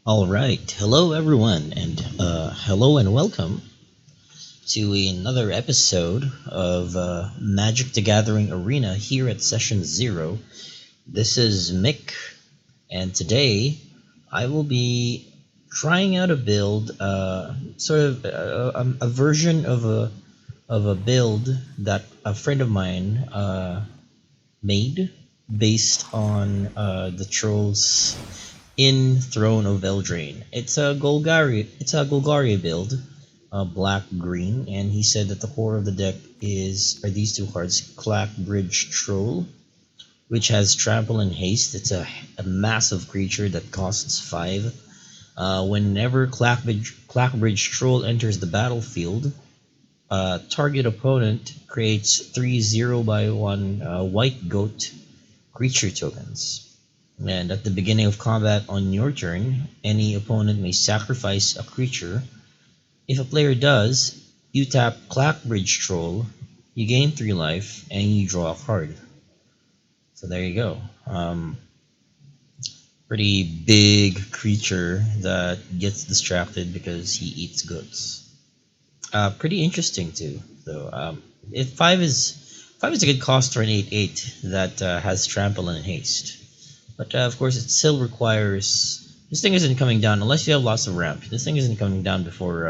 All right, hello everyone, and hello and welcome to another episode of Magic the Gathering Arena here at Session Zero. This is Mick, and today I will be trying out a build, sort of a version of a build that a friend of mine made based on the trolls in Throne of Eldraine. It's a Golgari build, black green, and he said that the core of the deck are these two cards, Clackbridge Troll, which has trample and haste. It's a massive creature that costs 5. Whenever Clackbridge Troll enters the battlefield, target opponent creates 3 0/1 white goat creature tokens. And at the beginning of combat on your turn, any opponent may sacrifice a creature. If a player does, you tap Clackbridge Troll, you gain 3 life, and you draw a card. So there you go. Pretty big creature that gets distracted because he eats goats. Pretty interesting too. So if 5 is a good cost for an 8/8 that has trample and haste. But of course, it still requires. This thing isn't coming down unless you have lots of ramp. This thing isn't coming down before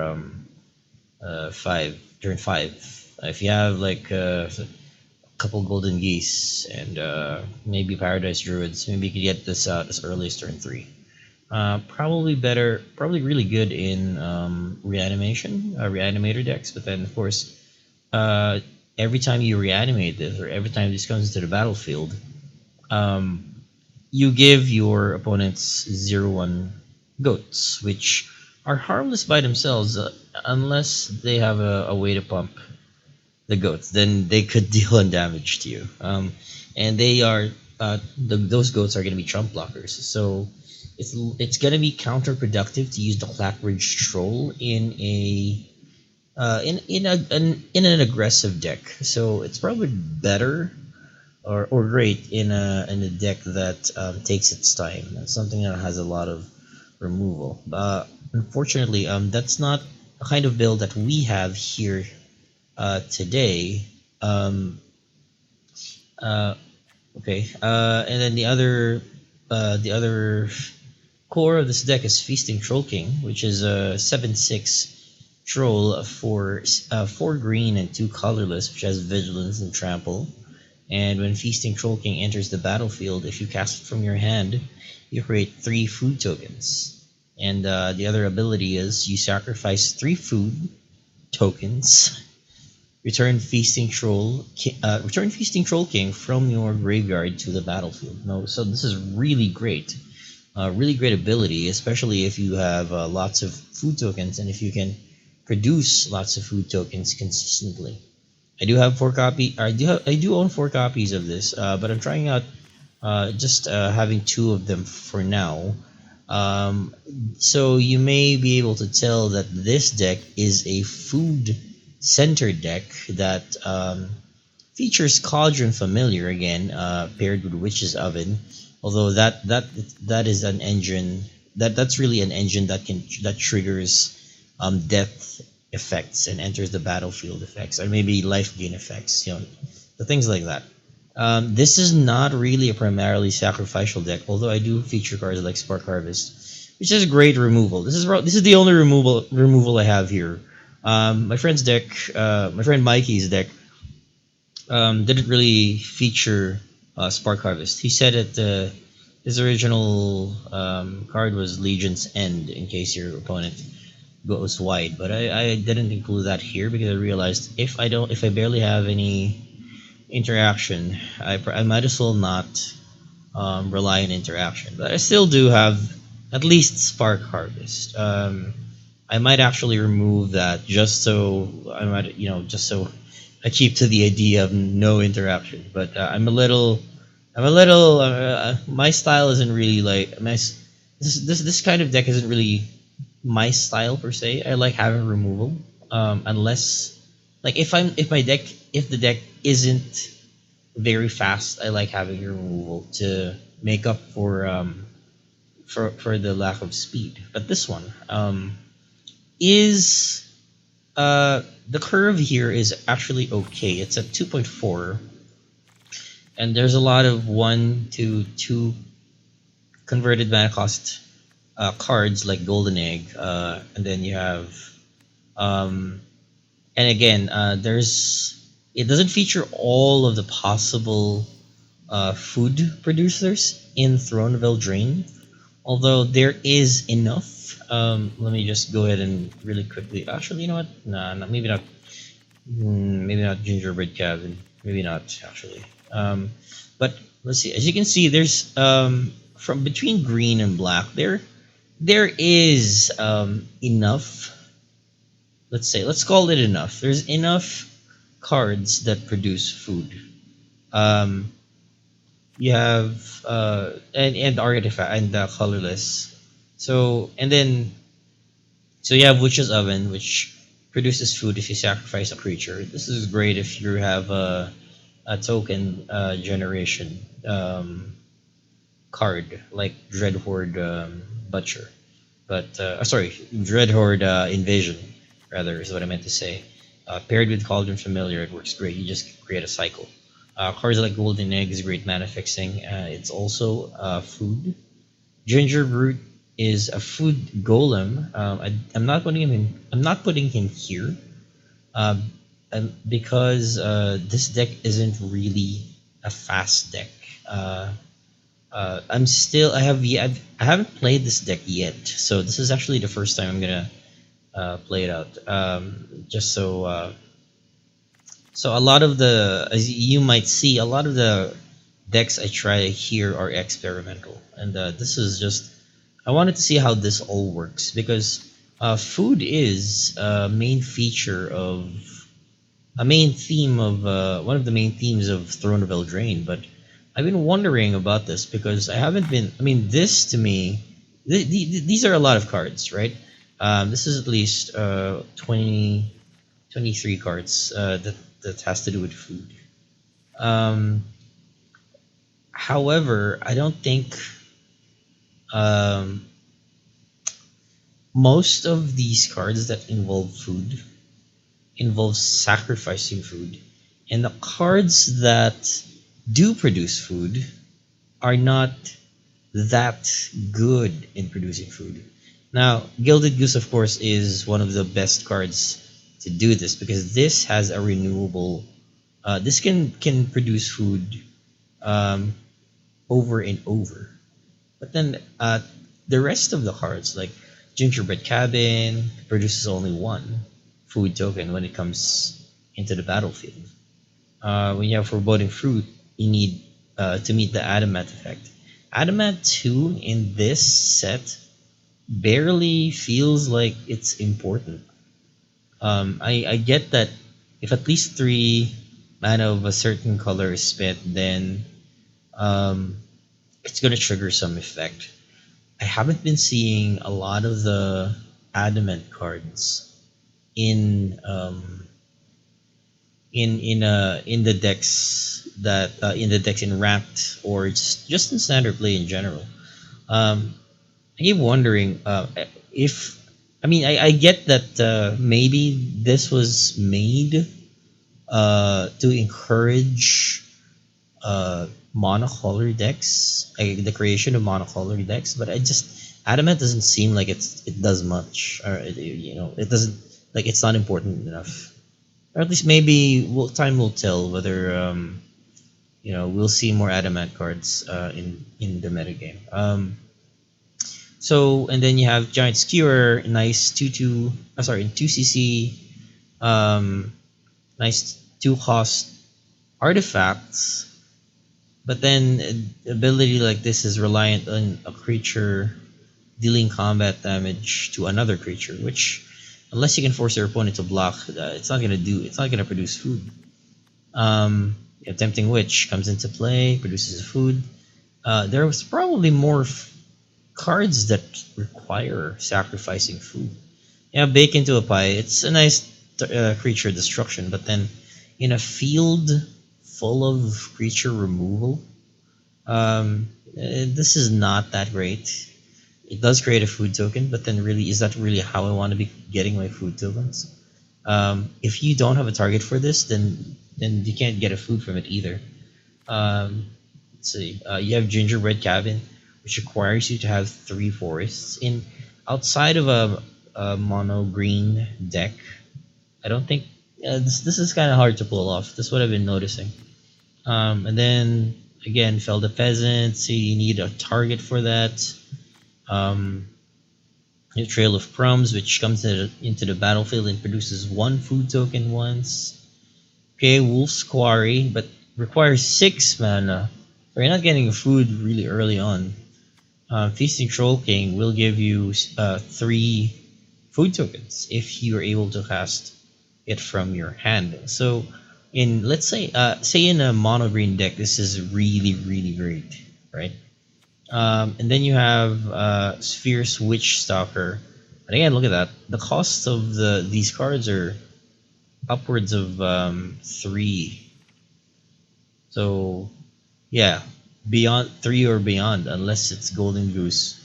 5. If you have like a couple golden geese and maybe paradise druids, maybe you could get this out as early as turn 3. Probably better, probably really good in reanimator decks. But then of course, every time you reanimate this, or every time this comes into the battlefield, um, you give your opponents 0/1 goats, which are harmless by themselves unless they have a way to pump the goats. Then they could deal on damage to you. And they are those goats are going to be trump blockers. So it's going to be counterproductive to use the Clackbridge Troll in an aggressive deck. So it's probably better or great in a deck that takes its time. That's something that has a lot of removal. Unfortunately, that's not a kind of build that we have here today. Uh, okay, and then the other core of this deck is Feasting Troll King, which is a 7/6 troll for 4 green and 2 colorless, which has vigilance and trample. And when Feasting Troll King enters the battlefield, if you cast it from your hand, you create 3 food tokens. And the other ability is you sacrifice 3 food tokens. Return Feasting Troll King from your graveyard to the battlefield. No, so this is really great. Really great ability, especially if you have lots of food tokens and if you can produce lots of food tokens consistently. I do have 4 copy. I do own 4 copies of this, but I'm trying out just having 2 of them for now. So you may be able to tell that this deck is a food-centered deck that features Cauldron Familiar again, paired with Witch's Oven. Although that is an engine that's really an engine that triggers death effects and enters the battlefield effects, or maybe life gain effects, the things like that. This is not really a primarily sacrificial deck, although I do feature cards like Spark Harvest, which is great removal. This is the only removal I have here. My friend's deck, my friend Mikey's deck, didn't really feature Spark Harvest. He said that his original card was Legion's End, in case your opponent goes wide, but I didn't include that here because I realized if I barely have any interaction, I might as well not rely on interaction. But I still do have at least Spark Harvest. I might actually remove that just so I keep to the idea of no interaction. But my style isn't really like this kind of deck isn't really my style per se. I like having removal, unless like if the deck isn't very fast, I like having removal to make up for the lack of speed. But this one is the curve here is actually okay. It's at 2.4, and there's a lot of 1 to 2 converted mana cost cards like Golden Egg, and then you have and again it doesn't feature all of the possible food producers in Throne of Eldraine, although there is enough. Let me just go ahead and really quickly. Actually, you know what? Nah, maybe not. Maybe not gingerbread cabin. Maybe not actually. But let's see. As you can see, there's from between green and black there is enough. Let's call it enough. There's enough cards that produce food. Um, you have and artifact and colorless. So you have Witch's Oven, which produces food if you sacrifice a creature. This is great if you have a token generation card like Dreadhorde Butcher, but sorry, Dreadhorde Invasion rather is what I meant to say. Paired with Cauldron Familiar, it works great. You just create a cycle. Cards like Golden Egg is great mana fixing. It's also food. Ginger Root is a food golem. I'm not putting him in. I'm not putting him here, because this deck isn't really a fast deck. I'm still. I haven't played this deck yet, so this is actually the first time I'm gonna play it out. Just so. So a lot of as you might see, a lot of the decks I try here are experimental, and this is just. I wanted to see how this all works because food is a main feature of a main theme of one of the main themes of Throne of Eldraine. But I've been wondering about this because I haven't been. I mean, this to me, these are a lot of cards, right? This is at least 20, 23 cards that has to do with food. However, I don't think most of these cards that involve food involve sacrificing food, and the cards that do produce food are not that good in producing food. Now, Gilded Goose, of course, is one of the best cards to do this because this has a renewable. This can produce food over and over. But then the rest of the cards, like Gingerbread Cabin, produces only one food token when it comes into the battlefield. When you have Foreboding Fruit, you need to meet the Adamant effect. Adamant 2 in this set barely feels like it's important. I get that if at least 3 mana of a certain color is spent, then it's going to trigger some effect. I haven't been seeing a lot of the Adamant cards in the decks in ranked or just in standard play in general. I keep wondering if I get that maybe this was made to encourage monocolor decks, the creation of monocolor decks, but Adamant doesn't seem like it does much, or it doesn't, like, it's not important enough, or at least maybe time will tell whether we'll see more Adamant cards in the metagame. So, and then you have Giant Skewer, nice 2/2 2cc, nice 2 cost artifacts. But then ability like this is reliant on a creature dealing combat damage to another creature, which, unless you can force your opponent to block, it's not gonna produce food. Tempting Witch comes into play, produces food. There was probably more cards that require sacrificing food. Yeah, Bake into a Pie. It's a nice creature destruction, but then in a field full of creature removal, this is not that great. it does create a food token, but then really, is that really how I want to be getting my food tokens? If you don't have a target for this, then you can't get a food from it either. Let's see. You have gingerbread cabin, which requires you to have 3 forests. In outside of a mono green deck, I don't think this is kind of hard to pull off. That's what I've been noticing. And then again, fell the peasant. See, you need a target for that. A trail of crumbs, which comes into the battlefield and produces 1 food token once. Okay, wolf's quarry, but requires 6 mana. So you're not getting food really early on. Feasting Troll King will give you 3 food tokens if you are able to cast it from your hand. So in, let's say in a mono green deck, this is really great, right? And then you have Fierce Witch Stalker. And again, look at that. The cost of these cards are upwards of 3. So yeah, beyond 3 or beyond, unless it's Golden Goose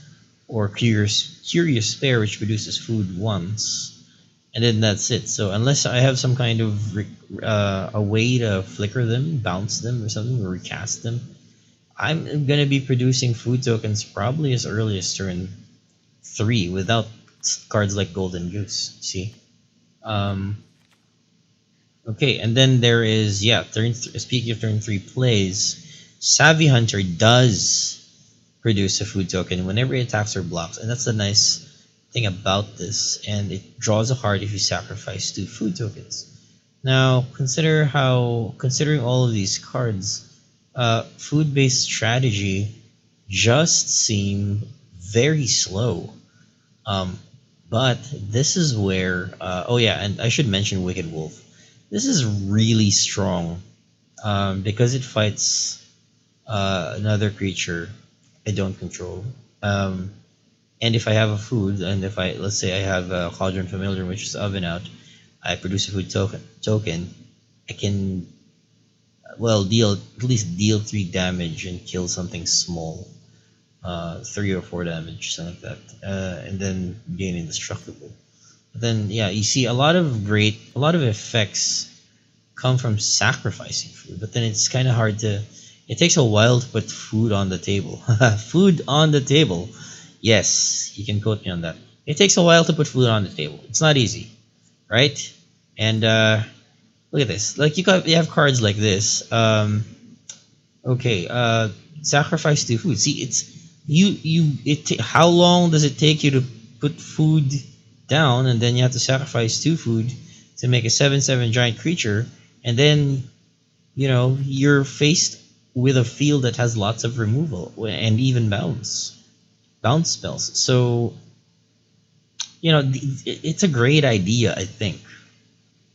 or Curious Spare, which produces food once, and then that's it. So unless I have some kind of a way to flicker them, bounce them, or something, or recast them, I'm gonna be producing food tokens probably as early as turn 3 without cards like Golden Goose. See, okay, and then there is speaking of turn 3 plays, Savvy Hunter does produce a food token whenever it attacks or blocks, and that's the nice thing about this. And it draws a card if you sacrifice 2 food tokens. Now considering all of these cards. Food-based strategy just seem very slow. But this is where oh yeah, and I should mention Wicked Wolf. This is really strong because it fights another creature I don't control. And if I have a food, and if let's say I have a Cauldron Familiar, which is Oven Out, I produce a food token. I can at least deal 3 damage and kill something small, 3 or 4 damage, something like that, and then gain indestructible. But then yeah, you see a lot of effects come from sacrificing food, but then it's kind of hard to. It takes a while to put food on the table. Food on the table. Yes, you can quote me on that. It takes a while to put food on the table. It's not easy, right? And look at this. Like you have cards like this. Okay. Sacrifice 2 food. See, it's how long does it take you to put food down, and then you have to sacrifice 2 food to make a 7/7 giant creature, and then you're faced with a field that has lots of removal and even bounce spells. So it's a great idea, I think.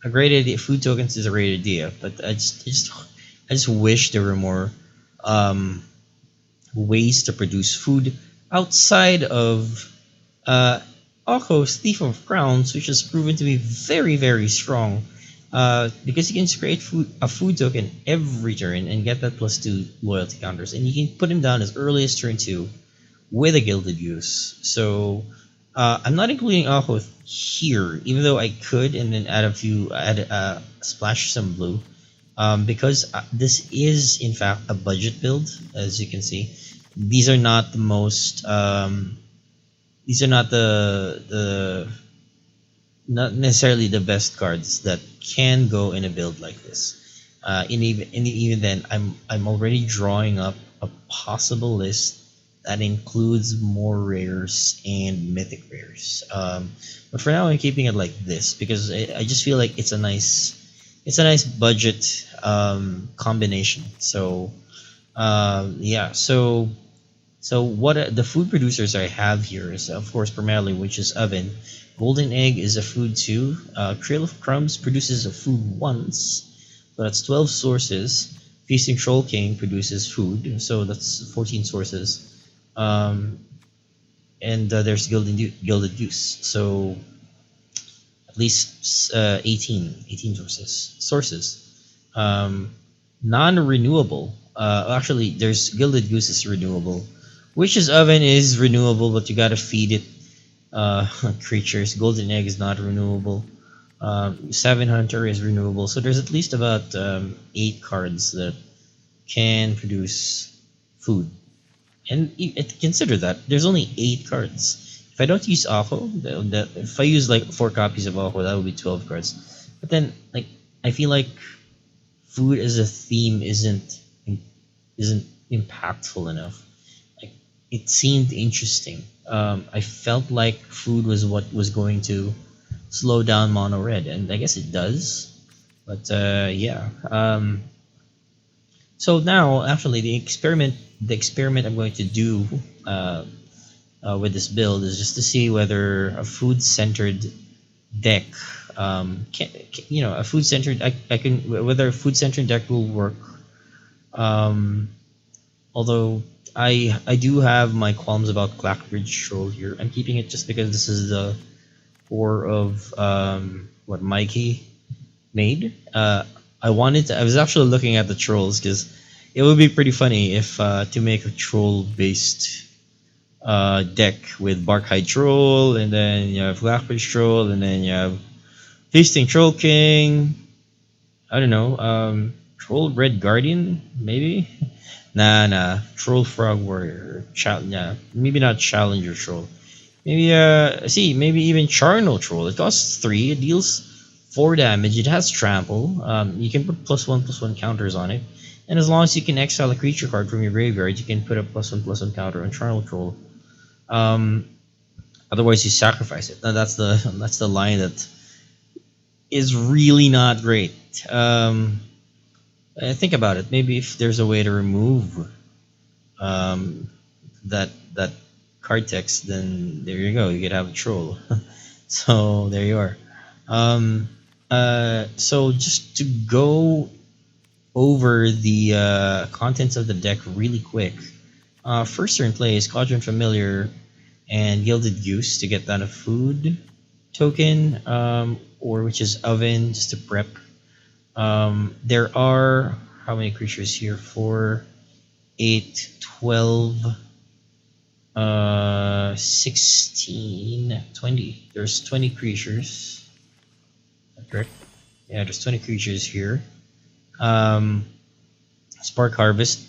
A great idea. Food tokens is a great idea, but I just wish there were more ways to produce food outside of Akko's Thief of Crowns, which has proven to be very strong. Because you can create a food token every turn and get that +2 loyalty counters, and you can put him down as early as turn 2 with a Gilded Goose. So I'm not including Akko here, even though I could, and then splash some blue, because this is in fact a budget build. As you can see, these are not the most these are not not necessarily the best cards that can go in a build like this. Even then, I'm already drawing up a possible list that includes more rares and mythic rares. But for now, I'm keeping it like this because I just feel like it's a nice budget combination. So yeah, so what the food producers I have here is, of course, primarily Witch's Oven. Golden Egg is a food 2. Trail of Crumbs produces a food once, so that's 12 sources. Feasting Troll King produces food, so that's 14 sources. And there's Gilded Goose, so at least 18 sources. Non-renewable. Actually, there's Gilded Goose is renewable. Witch's Oven is renewable, but you gotta feed it creatures. Golden Egg is not renewable. Seven Hunter is renewable. So there's at least about 8 cards that can produce food. And consider that there's only 8 cards. If I don't use Aho, if I use like 4 copies of Aho, that would be 12 cards. But then, like, I feel like food as a theme isn't impactful enough. Like, it seemed interesting. I felt like food was what was going to slow down mono red, and I guess it does. But yeah. So now, actually, the experiment I'm going to do with this build is just to see whether a food-centered deck, a food-centered, I can whether a food-centered deck will work. Although I do have my qualms about Clackbridge Troll here. I'm keeping it just because this is the core of what Mykie made. I was actually looking at the trolls because it would be pretty funny if to make a troll based deck with Barkhide Troll, and then you have Clackbridge Troll, and then you have Feasting Troll King. I don't know, Troll Red Guardian maybe. Nah. Troll Frog Warrior. Yeah, maybe not Challenger Troll. Maybe maybe even Charnel Troll. It costs 3. It deals 4 damage. It has trample. You can put +1/+1 counters on it, and as long as you can exile a creature card from your graveyard, you can put a +1/+1 counter on Charnel Troll. Otherwise, you sacrifice it. Now, that's the line that is really not great. Think about it. Maybe if there's a way to remove that card text, then there you go. You could have a troll. So there you are. So just to go over the contents of the deck really quick. First turn play is Quadrant Familiar and Gilded Goose to get down a food token, or which is Oven, just to prep. There are how many creatures here? 4, 8, 12, 16, 20. There's 20 creatures. Is that correct? Yeah, there's 20 creatures here. Spark Harvest,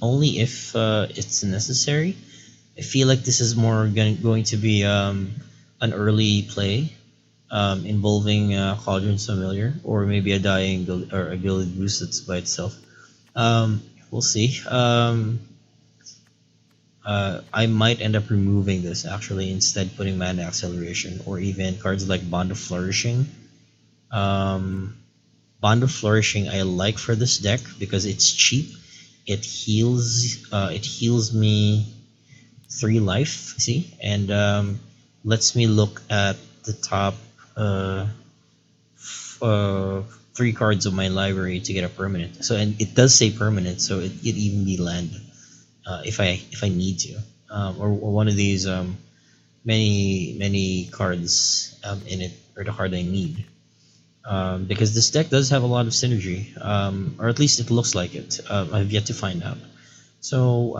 only if it's necessary. I feel like this is more going to be an early play, involving Cauldron's Familiar, or maybe a dying or a Gilded Goose that's by itself. We'll see. I might end up removing this, actually, instead putting Mana Acceleration, or even cards like Bond of Flourishing. Bond of Flourishing I like for this deck because it's cheap. It heals me 3 life, see, and lets me look at the top 3 cards of my library to get a permanent. So, and it does say permanent, so it could even be land if I need to, or one of these many cards in it, or the card I need. Because this deck does have a lot of synergy, or at least it looks like it. I've yet to find out. So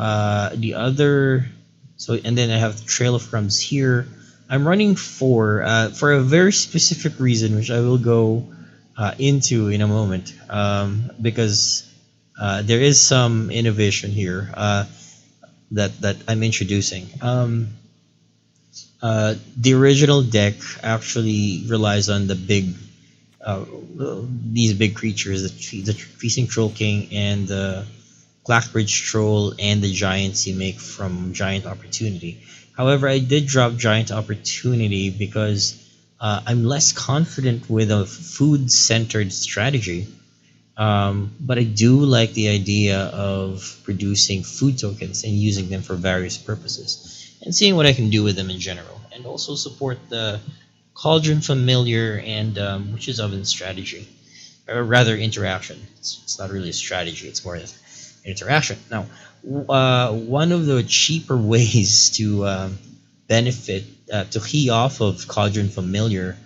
and then I have Trail of Crumbs here. I'm running 4 for a very specific reason, which I will go into in a moment, because there is some innovation here that I'm introducing. The original deck actually relies on the these big creatures, the Feasting Troll King and the Clackbridge Troll, and the giants you make from Giant Opportunity. However, I did drop Giant Opportunity because I'm less confident with a food-centered strategy. But I do like the idea of producing food tokens and using them for various purposes, and seeing what I can do with them in general, and also support the Cauldron Familiar and Witch's Oven strategy, or rather interaction. It's not really a strategy; it's more an interaction. Now, one of the cheaper ways to benefit to key off of Cauldron Familiar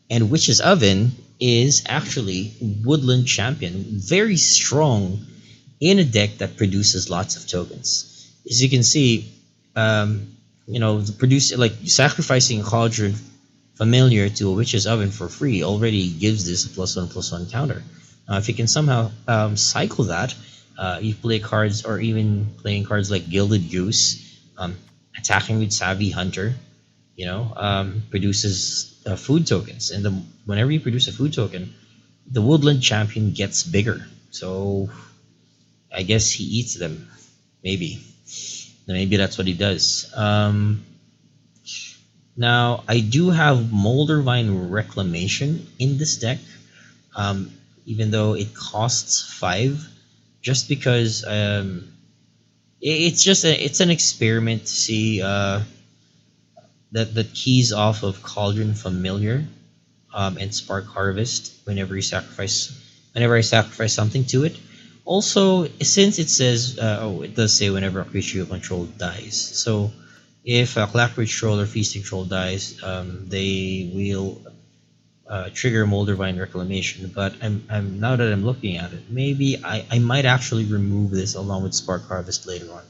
and Witch's Oven is actually Woodland Champion, very strong in a deck that produces lots of tokens. as you can see, the produce like sacrificing a cauldron familiar to a witch's oven for free already gives this a +1/+1 counter. Now, if you can somehow cycle that, you play cards or even playing cards like Gilded Goose, attacking with Savvy Hunter, produces food tokens, and whenever you produce a food token, the Woodland champion gets bigger. So I guess he eats them, maybe. Maybe that's what he does. Now, I do have Moldervine Reclamation in this deck, even though it costs 5, just because it's an experiment to see that keys off of Cauldron Familiar and Spark Harvest whenever I sacrifice something to it. Also, since it says, it does say whenever a creature you control dies. So, if a Clackbridge Troll or Feasting Troll dies, they will trigger Moldervine Reclamation. But I'm now that I'm looking at it, maybe I might actually remove this along with Spark Harvest later on.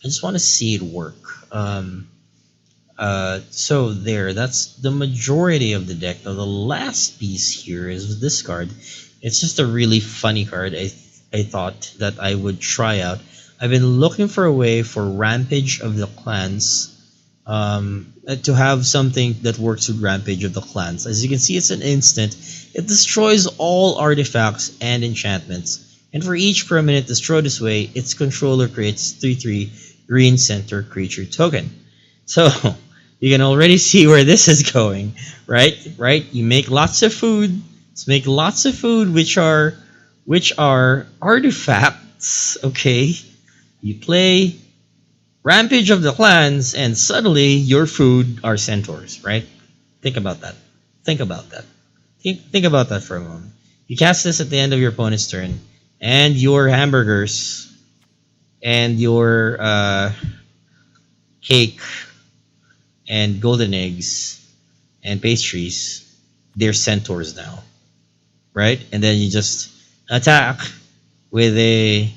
I just want to see it work. So that's the majority of the deck. Now the last piece here is this card. It's just a really funny card. I thought that I would try out. I've been looking for a way for Rampage of the Clans to have something that works with Rampage of the Clans. As you can see, it's an instant. It destroys all artifacts and enchantments. And for each permanent destroyed this way, its controller creates 3/3 green center creature token. So you can already see where this is going, right? Right? You make lots of food. Let's make lots of food, which are artifacts. Okay, you play Rampage of the Clans, and suddenly your food are centaurs, right? Think about that. Think about that. Think about that for a moment. You cast this at the end of your opponent's turn, and your hamburgers and your cake and golden eggs and pastries, they're centaurs now, right? And then you just attack with a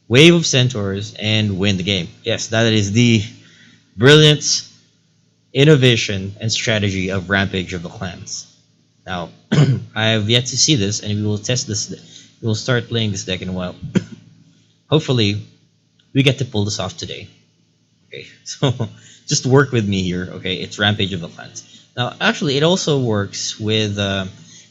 wave of centaurs and win the game. Yes, that is the brilliant innovation and strategy of Rampage of the Clans. Now, I have yet to see this, and we will test this. We will start playing this deck in a while. Hopefully, we get to pull this off today. Okay, so just work with me here. Okay, it's Rampage of the Clans. Now, actually, it also works with.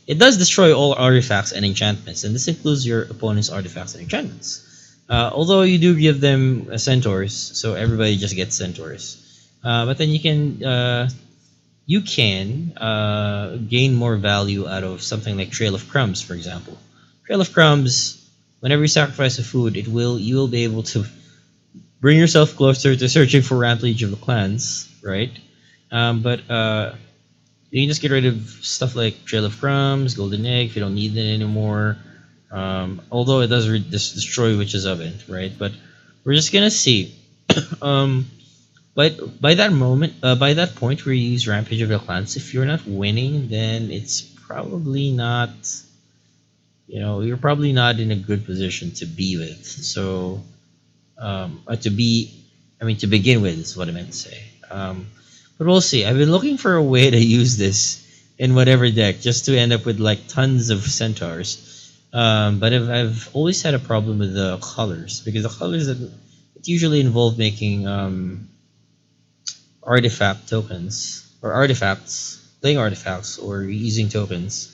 It does destroy all artifacts and enchantments, and this includes your opponent's artifacts and enchantments. Although you do give them centaurs, so everybody just gets centaurs. But then you can gain more value out of something like Trail of Crumbs, for example. Trail of Crumbs, whenever you sacrifice a food, you will be able to bring yourself closer to searching for Rampage of the Clans, right? But you can just get rid of stuff like Trail of Crumbs, Golden Egg if you don't need it anymore. Although it does destroy Witch's Oven, right? But we're just gonna see. But by that point where you use Rampage of the Clans, if you're not winning, then it's probably not. You're probably not in a good position to be with. So, to begin with is what I meant to say. But we'll see. I've been looking for a way to use this in whatever deck, just to end up with like tons of centaurs. But I've always had a problem with the colors, because the colors that it usually involve making artifact tokens or artifacts, playing artifacts, or using tokens,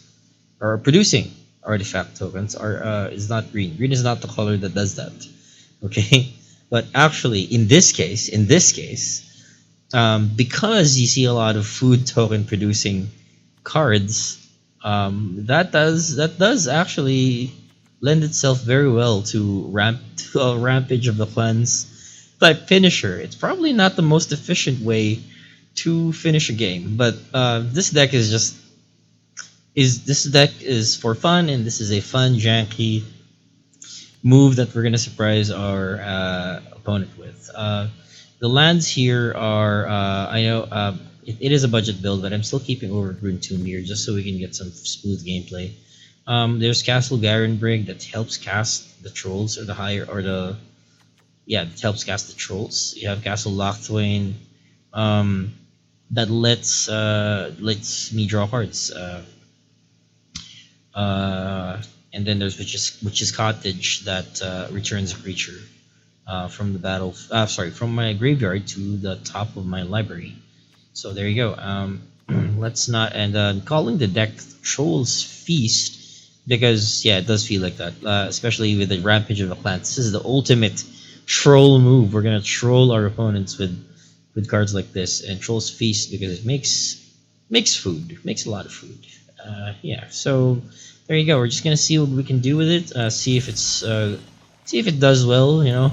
or producing artifact tokens is not green. Green is not the color that does that. Okay, but actually in this case, because you see a lot of food token producing cards, that does actually lend itself very well to a Rampage of the Clans type finisher. It's probably not the most efficient way to finish a game, but this deck is for fun, and this is a fun janky move that we're gonna surprise our opponent with. The lands here are I know it is a budget build, but I'm still keeping Overgrown Tomb here just so we can get some smooth gameplay. There's Castle Garenbrig that helps cast the trolls or the yeah, it helps cast the trolls. You have Castle Lochthwain, that lets me draw cards. And then there's Witch's Cottage that returns a creature from the battle. Sorry, from my graveyard to the top of my library. So there you go. Let's not and calling the deck Trolls Feast because yeah, it does feel like that. Especially with the Rampage of the Clans. This is the ultimate troll move. We're gonna troll our opponents with cards like this, and Trolls Feast because it makes food, makes a lot of food. Yeah, so there you go. We're just gonna see what we can do with it. See if it does well. You know,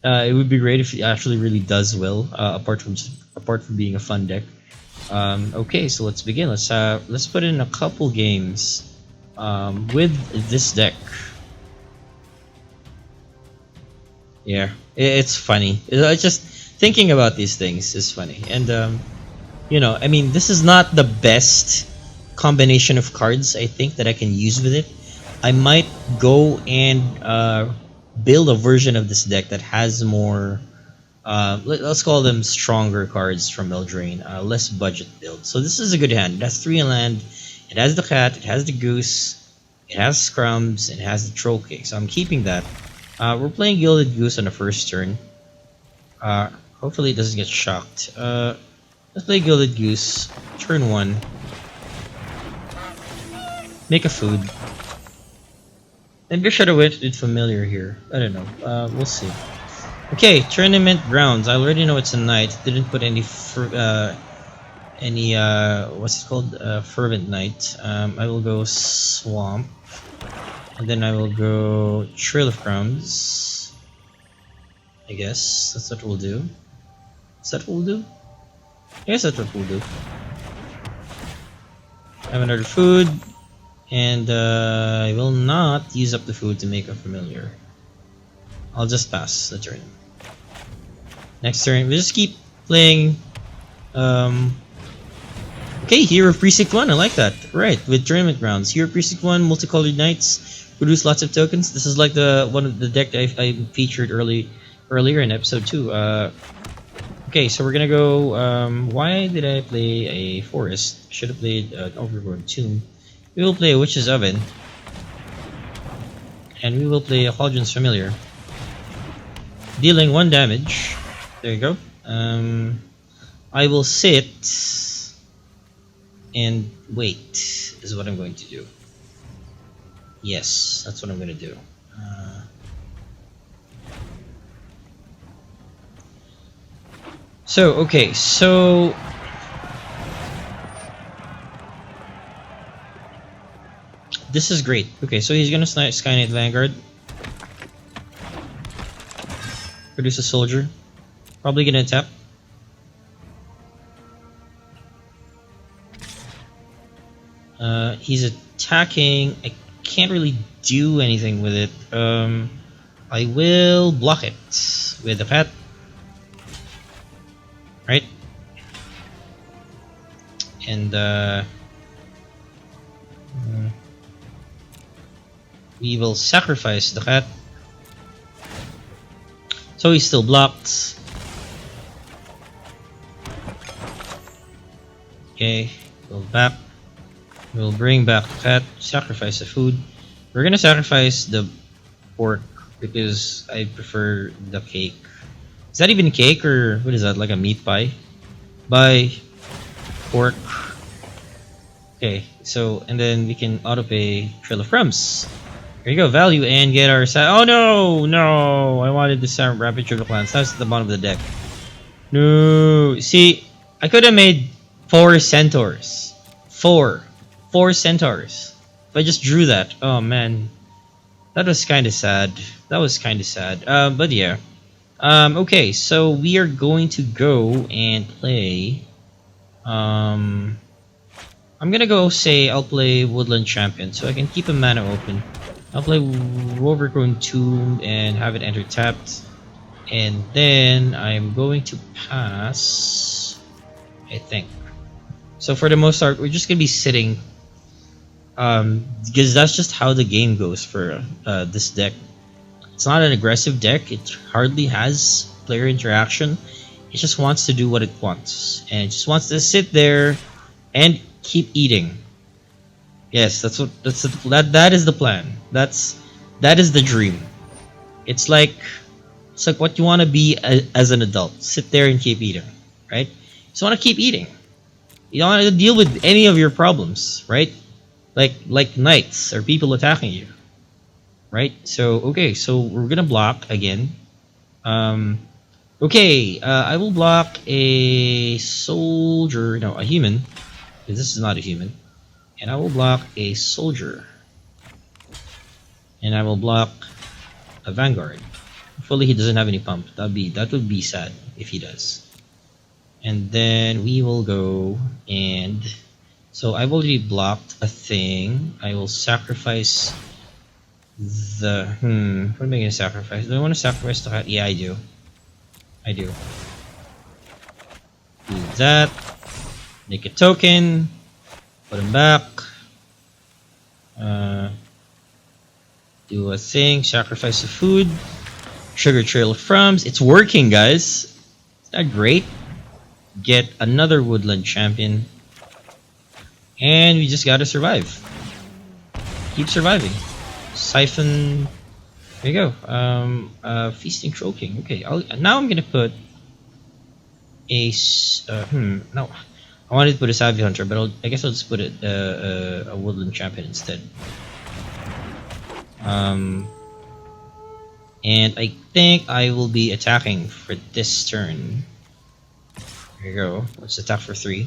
it would be great if it actually really does well. Apart from being a fun deck. Okay, so let's begin. Let's put in a couple games with this deck. Yeah, it's funny. It's just thinking about these things is funny, and you know, I mean, this is not the best combination of cards I think that I can use with it. I might go and build a version of this deck that has more let's call them stronger cards from Eldraine, less budget build. So this is a good hand. It has 3 land, it has the cat, it has the goose, it has Crumbs, and it has the troll king. So I'm keeping that. We're playing Gilded Goose on the first turn. Hopefully it doesn't get shocked. Let's play Gilded Goose, turn 1. Make a food. Maybe I should have went with familiar here. I don't know. We'll see. Okay, tournament grounds. I already know it's a knight. Didn't put any what's it called? Fervent Knight. I will go swamp, and then I will go Trail of Crumbs. I guess that's what we'll do. Is that what we'll do? I guess that's what we'll do. I have another food. And I will not use up the food to make a familiar. I'll just pass the turn. Next turn, we'll just keep playing. Okay, Hero Precinct 1, I like that. Right, with tournament grounds. Hero Precinct 1, multicolored knights, produce lots of tokens. This is like the one of the deck I featured earlier in episode 2. Okay, so we're gonna go. Why did I play a forest? Should have played an overgrown tomb. We will play a Witch's Oven, and we will play a Cauldron's Familiar, dealing 1 damage. There you go. I will sit and wait is what I'm going to do. Yes, that's what I'm going to do. Okay, so this is great. Okay, so he's gonna Sky Knight Vanguard. Produce a soldier. Probably gonna tap. He's attacking. I can't really do anything with it. I will block it with the cat. Right? And we will sacrifice the cat. So he's still blocked. Okay, go back. We'll bring back the cat, sacrifice the food. We're gonna sacrifice the pork because I prefer the cake. Is that even cake or what is that? Like a meat pie? By pork. Okay, so and then we can auto pay Trail of Crumbs. There you go, value and get our oh no! I wanted the Rampage of the Clans. That's at the bottom of the deck. No, see, I could have made 4 centaurs. 4 centaurs. If I just drew that, oh man, that was kind of sad. But yeah. Okay, so we are going to go and play. I'm gonna go say I'll play Woodland Champion, so I can keep a mana open. I'll play Overgrown Tomb and have it enter tapped. And then I'm going to pass, I think. So for the most part, we're just going to be sitting. Because that's just how the game goes for this deck. It's not an aggressive deck. It hardly has player interaction. It just wants to do what it wants, and it just wants to sit there and keep eating. Yes, that is the plan. That is the dream. It's like what you want to be as an adult. Sit there and keep eating, right? You just want to keep eating. You don't want to deal with any of your problems, right? Like knights or people attacking you, right? So okay, so we're gonna block again. Okay, I will block a soldier, no, a human, because this is not a human, and I will block a soldier, and I will block a vanguard. Hopefully he doesn't have any pump. That would be sad if he does. And then we will go and so I've already blocked a thing. I will sacrifice the what am I gonna sacrifice? Do I want to sacrifice the yeah, I do. Do that. Make a token. Put him back. Do a thing. Sacrifice the food. Sugar Trail of Crumbs. It's working, guys. Isn't that great? Get another Woodland champion. And we just gotta survive. Keep surviving. Siphon. There you go. Feasting Troll King. Okay, now I'm gonna put a no, I wanted to put a Savvy Hunter, but I guess I'll just put it a Woodland champion instead. And I think I will be attacking for this turn. There you go. Let's attack for 3.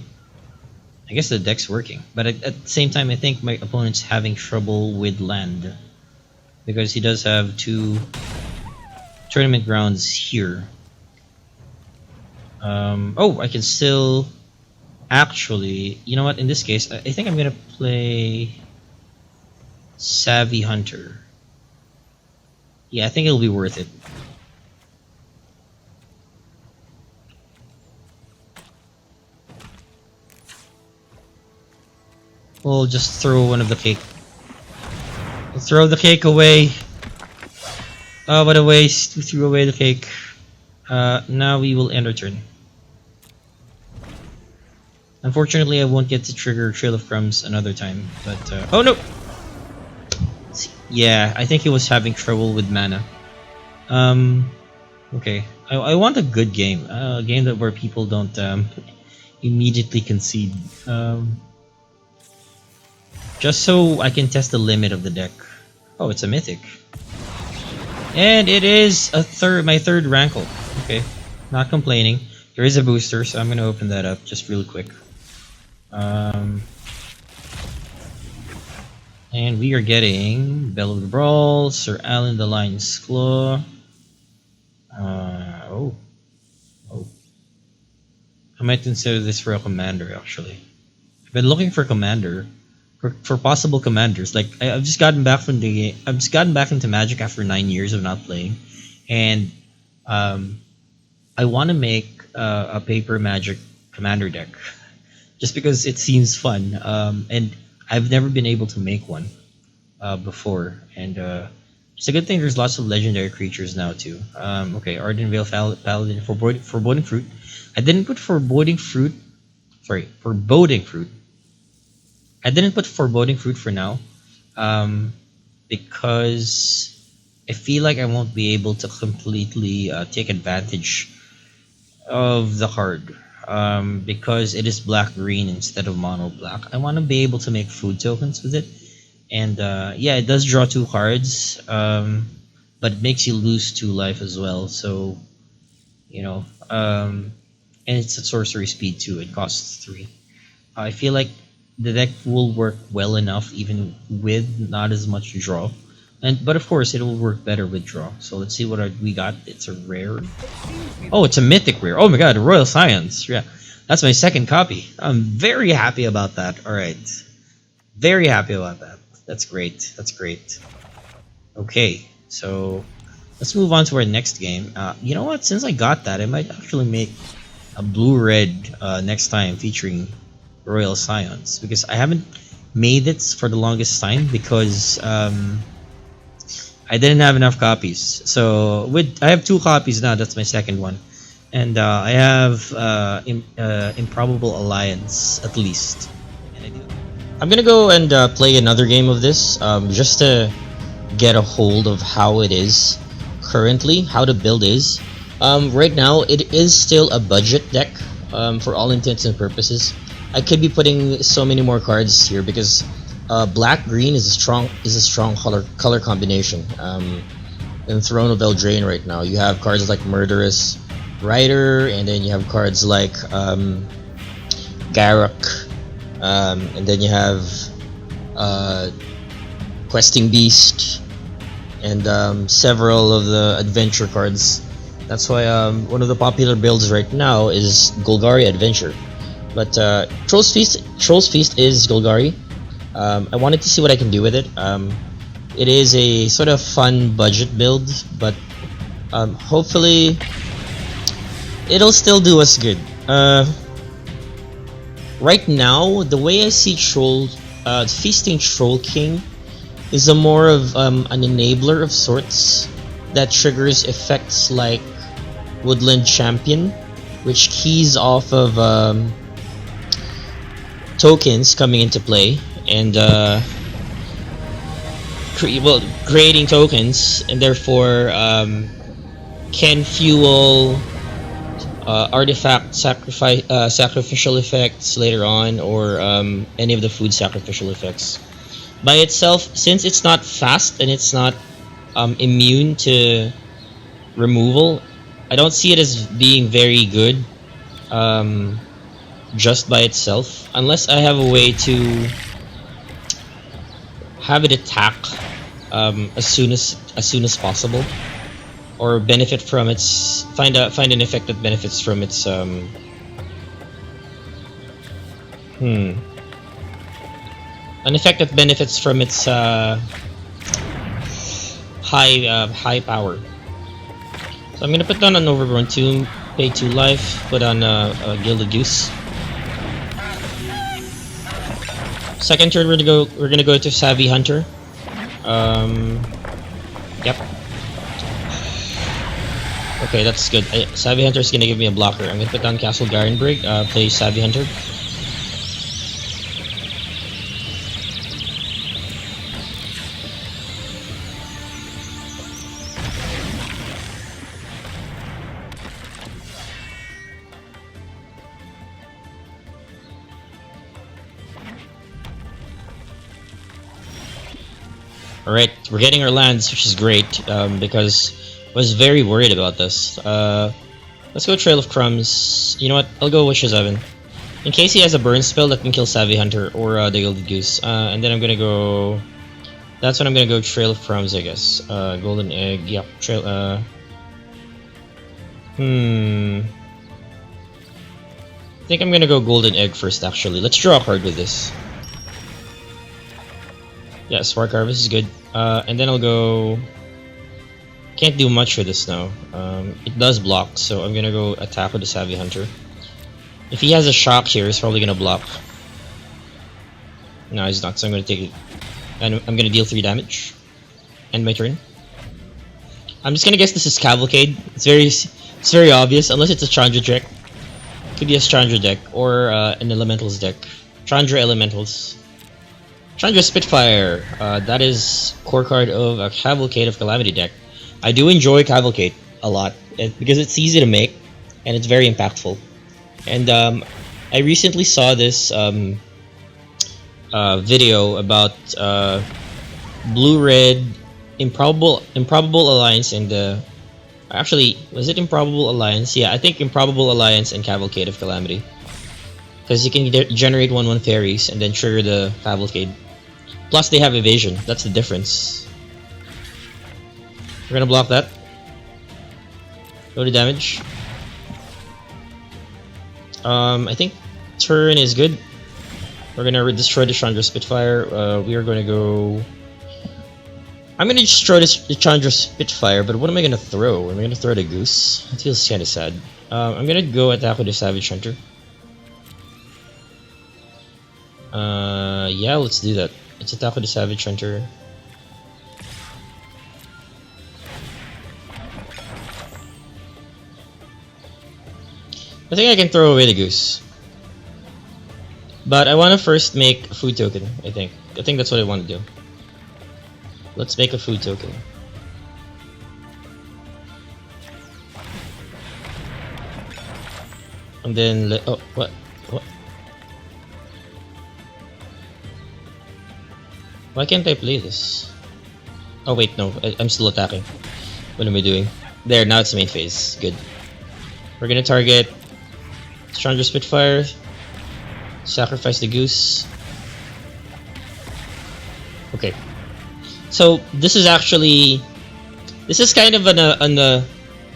I guess the deck's working, but at the same time, I think my opponent's having trouble with land because he does have 2 tournament grounds here. Oh, I can still actually. You know what? In this case, I think I'm gonna play Savvy Hunter. Yeah, I think it'll be worth it. We'll just throw one of the cake. We'll throw the cake away. Oh, what a waste. We threw away the cake. Now we will end our turn. Unfortunately, I won't get to trigger Trail of Crumbs another time, but oh no! Yeah, I think he was having trouble with mana. Okay. I want a good game. A game where people don't immediately concede. Just so I can test the limit of the deck. Oh, it's a mythic. And it is my third rankle. Okay. Not complaining. There is a booster, so I'm gonna open that up just really quick. And we are getting Bell of the Brawl, Sir Alan the Lion's Claw. Oh. I might consider this for a commander, actually. I've been looking for commander, for possible commanders. Like I've just gotten back from the game. I've just gotten back into Magic after 9 years of not playing, and I want to make a paper Magic commander deck, just because it seems fun. And I've never been able to make one before, and it's a good thing there's lots of legendary creatures now too. Okay, Arden Vale Paladin, Foreboding Fruit. I didn't put Foreboding Fruit. Sorry, Foreboding Fruit. I didn't put Foreboding Fruit for now, because I feel like I won't be able to completely take advantage of the card. Because it is black-green instead of mono-black. I want to be able to make food tokens with it. And yeah, it does draw 2 cards, but it makes you lose 2 life as well. So, you know, and it's a sorcery speed too. It costs 3. I feel like the deck will work well enough even with not as much draw. But of course, it will work better with draw. So let's see what we got. It's a rare. Oh, it's a mythic rare. Oh my god, Royal Science. Yeah, that's my second copy. I'm very happy about that. All right, very happy about that. That's great. That's great. Okay, so let's move on to our next game. You know what? Since I got that, I might actually make a blue-red next time featuring Royal Science, because I haven't made it for the longest time because I I didn't have enough copies, so I have 2 copies now. That's my second one, and I have Improbable Alliance at least. I'm gonna go and play another game of this, just to get a hold of how it is currently, how the build is. Right now, it is still a budget deck, for all intents and purposes. I could be putting so many more cards here because black green is a strong color combination. In Throne of Eldraine right now, you have cards like Murderous Rider, and then you have cards like Garruk, and then you have Questing Beast, and several of the adventure cards. That's why one of the popular builds right now is Golgari Adventure. But Troll's Feast is Golgari. I wanted to see what I can do with it. It is a sort of fun budget build, but hopefully it'll still do us good. Right now, the way I see Feasting Troll King is a more of an enabler of sorts that triggers effects like Woodland Champion, which keys off of tokens coming into play, and creating tokens, and therefore can fuel artifact sacrificial effects later on, or any of the food sacrificial effects. By itself, since it's not fast and it's not immune to removal, I don't see it as being very good just by itself, unless I have a way to have it attack as soon as possible, or benefit from its find an effect that benefits from its an effect that benefits from its high power. So I'm gonna put down an Overgrown Tomb, pay 2 life, put on a Gilded Goose. Second turn we're gonna go to Savvy Hunter. Yep. Okay, that's good. Savvy Hunter is gonna give me a blocker. I'm gonna put down Castle Garenbrig, play Savvy Hunter. Alright, we're getting our lands, which is great, because I was very worried about this. Let's go Trail of Crumbs. You know what? I'll go Wishes Oven. In case he has a burn spell that can kill Savvy Hunter or the Gilded Goose. And then I'm gonna go... That's when I'm gonna go Trail of Crumbs, I guess. Golden Egg, yep. Trail, I think I'm gonna go Golden Egg first, actually. Let's draw a card with this. Yeah, Spark Harvest is good. And then I'll go... Can't do much with this now. It does block, so I'm gonna go attack with the Savvy Hunter. If he has a shock here, he's probably gonna block. No, he's not, so I'm gonna take it. And I'm gonna deal 3 damage. End my turn. I'm just gonna guess this is Cavalcade. It's very obvious, unless it's a Chandra deck. Could be a Chandra deck, or an Elementals deck. Chandra Elementals. Chandra Spitfire. That is core card of a Cavalcade of Calamity deck. I do enjoy Cavalcade a lot because it's easy to make and it's very impactful. And I recently saw this video about blue-red Improbable Alliance and actually, was it Improbable Alliance? Yeah, I think Improbable Alliance and Cavalcade of Calamity, because you can generate 1/1 fairies and then trigger the Cavalcade. Plus, they have evasion. That's the difference. We're gonna block that. Go to damage. I think turn is good. We're gonna destroy the Chandra Spitfire. We are gonna go... I'm gonna destroy the Chandra Spitfire, but what am I gonna throw? Am I gonna throw the Goose? That feels kinda sad. I'm gonna go attack with the Savage Hunter. Yeah, let's do that. Let's attack with the Savage Hunter. I think I can throw away the Goose. But I want to first make a food token, I think. I think that's what I want to do. Let's make a food token. And then oh, what? Why can't I play this? Oh wait, no, I'm still attacking. What am I doing? There, now it's main phase. Good. We're gonna target Chandra Spitfire. Sacrifice the Goose. Okay. So this is actually, this is kind of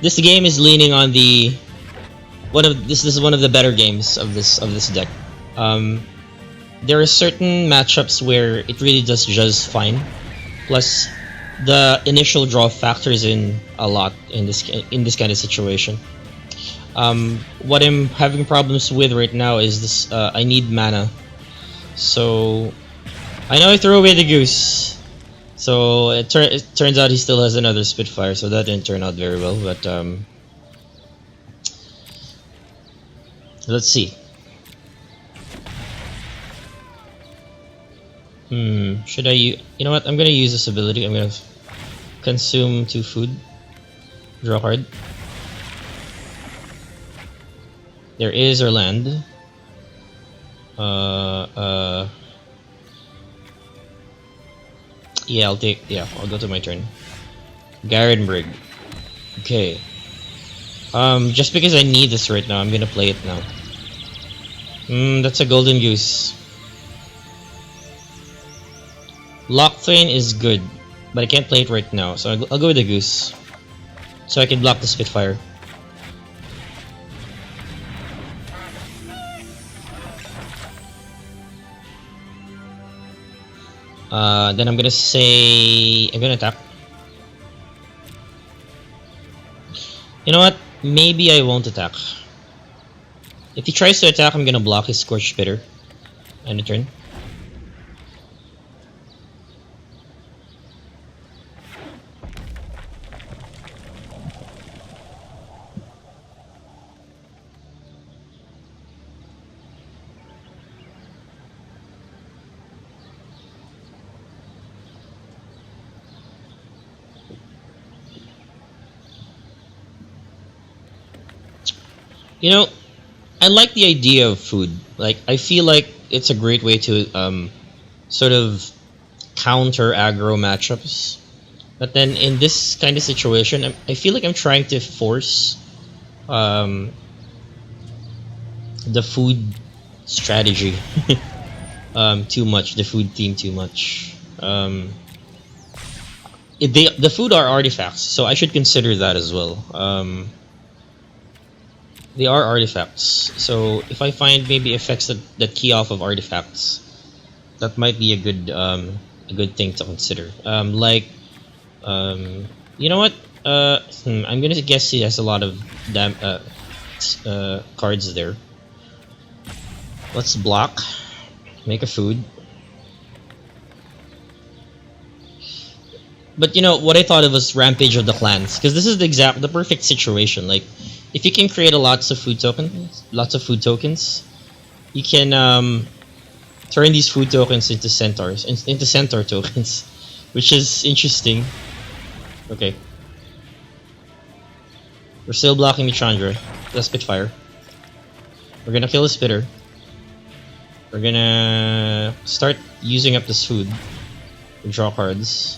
this game is leaning on the this is one of the better games of this deck. There are certain matchups where it really does just fine. Plus, the initial draw factors in a lot in this kind of situation. What I'm having problems with right now is this. I need mana, so I know I threw away the Goose. So it turns out he still has another Spitfire, so that didn't turn out very well. But let's see. Should I use? You know what? I'm gonna use this ability. I'm gonna consume 2 food. Draw a card. There is our land. Yeah, I'll go to my turn. Brig. Okay. Just because I need this right now, I'm gonna play it now. That's a golden goose. Lockthwain is good, but I can't play it right now, so I'll go with the goose. So I can block the Spitfire. Then I'm gonna say I'm gonna attack. You know what? Maybe I won't attack. If he tries to attack, I'm gonna block his Scorched Spitter. End of turn. You know, I like the idea of food. Like, I feel like it's a great way to sort of counter aggro matchups. But then in this kind of situation, I feel like I'm trying to force the food strategy too much, the food theme too much. The food are artifacts, so I should consider that as well. They are artifacts, so if I find maybe effects that key off of artifacts, that might be a good thing to consider. You know what? I'm gonna guess he has a lot of cards there. Let's block, make a food. But you know what I thought of was Rampage of the Clans, because this is the perfect situation. Like, if you can create lots of food tokens, you can turn these food tokens into centaurs, into centaur tokens, which is interesting. Okay, we're still blocking the Chandra, the Spitfire. We're gonna kill the Spitter. We're gonna start using up this food to draw cards.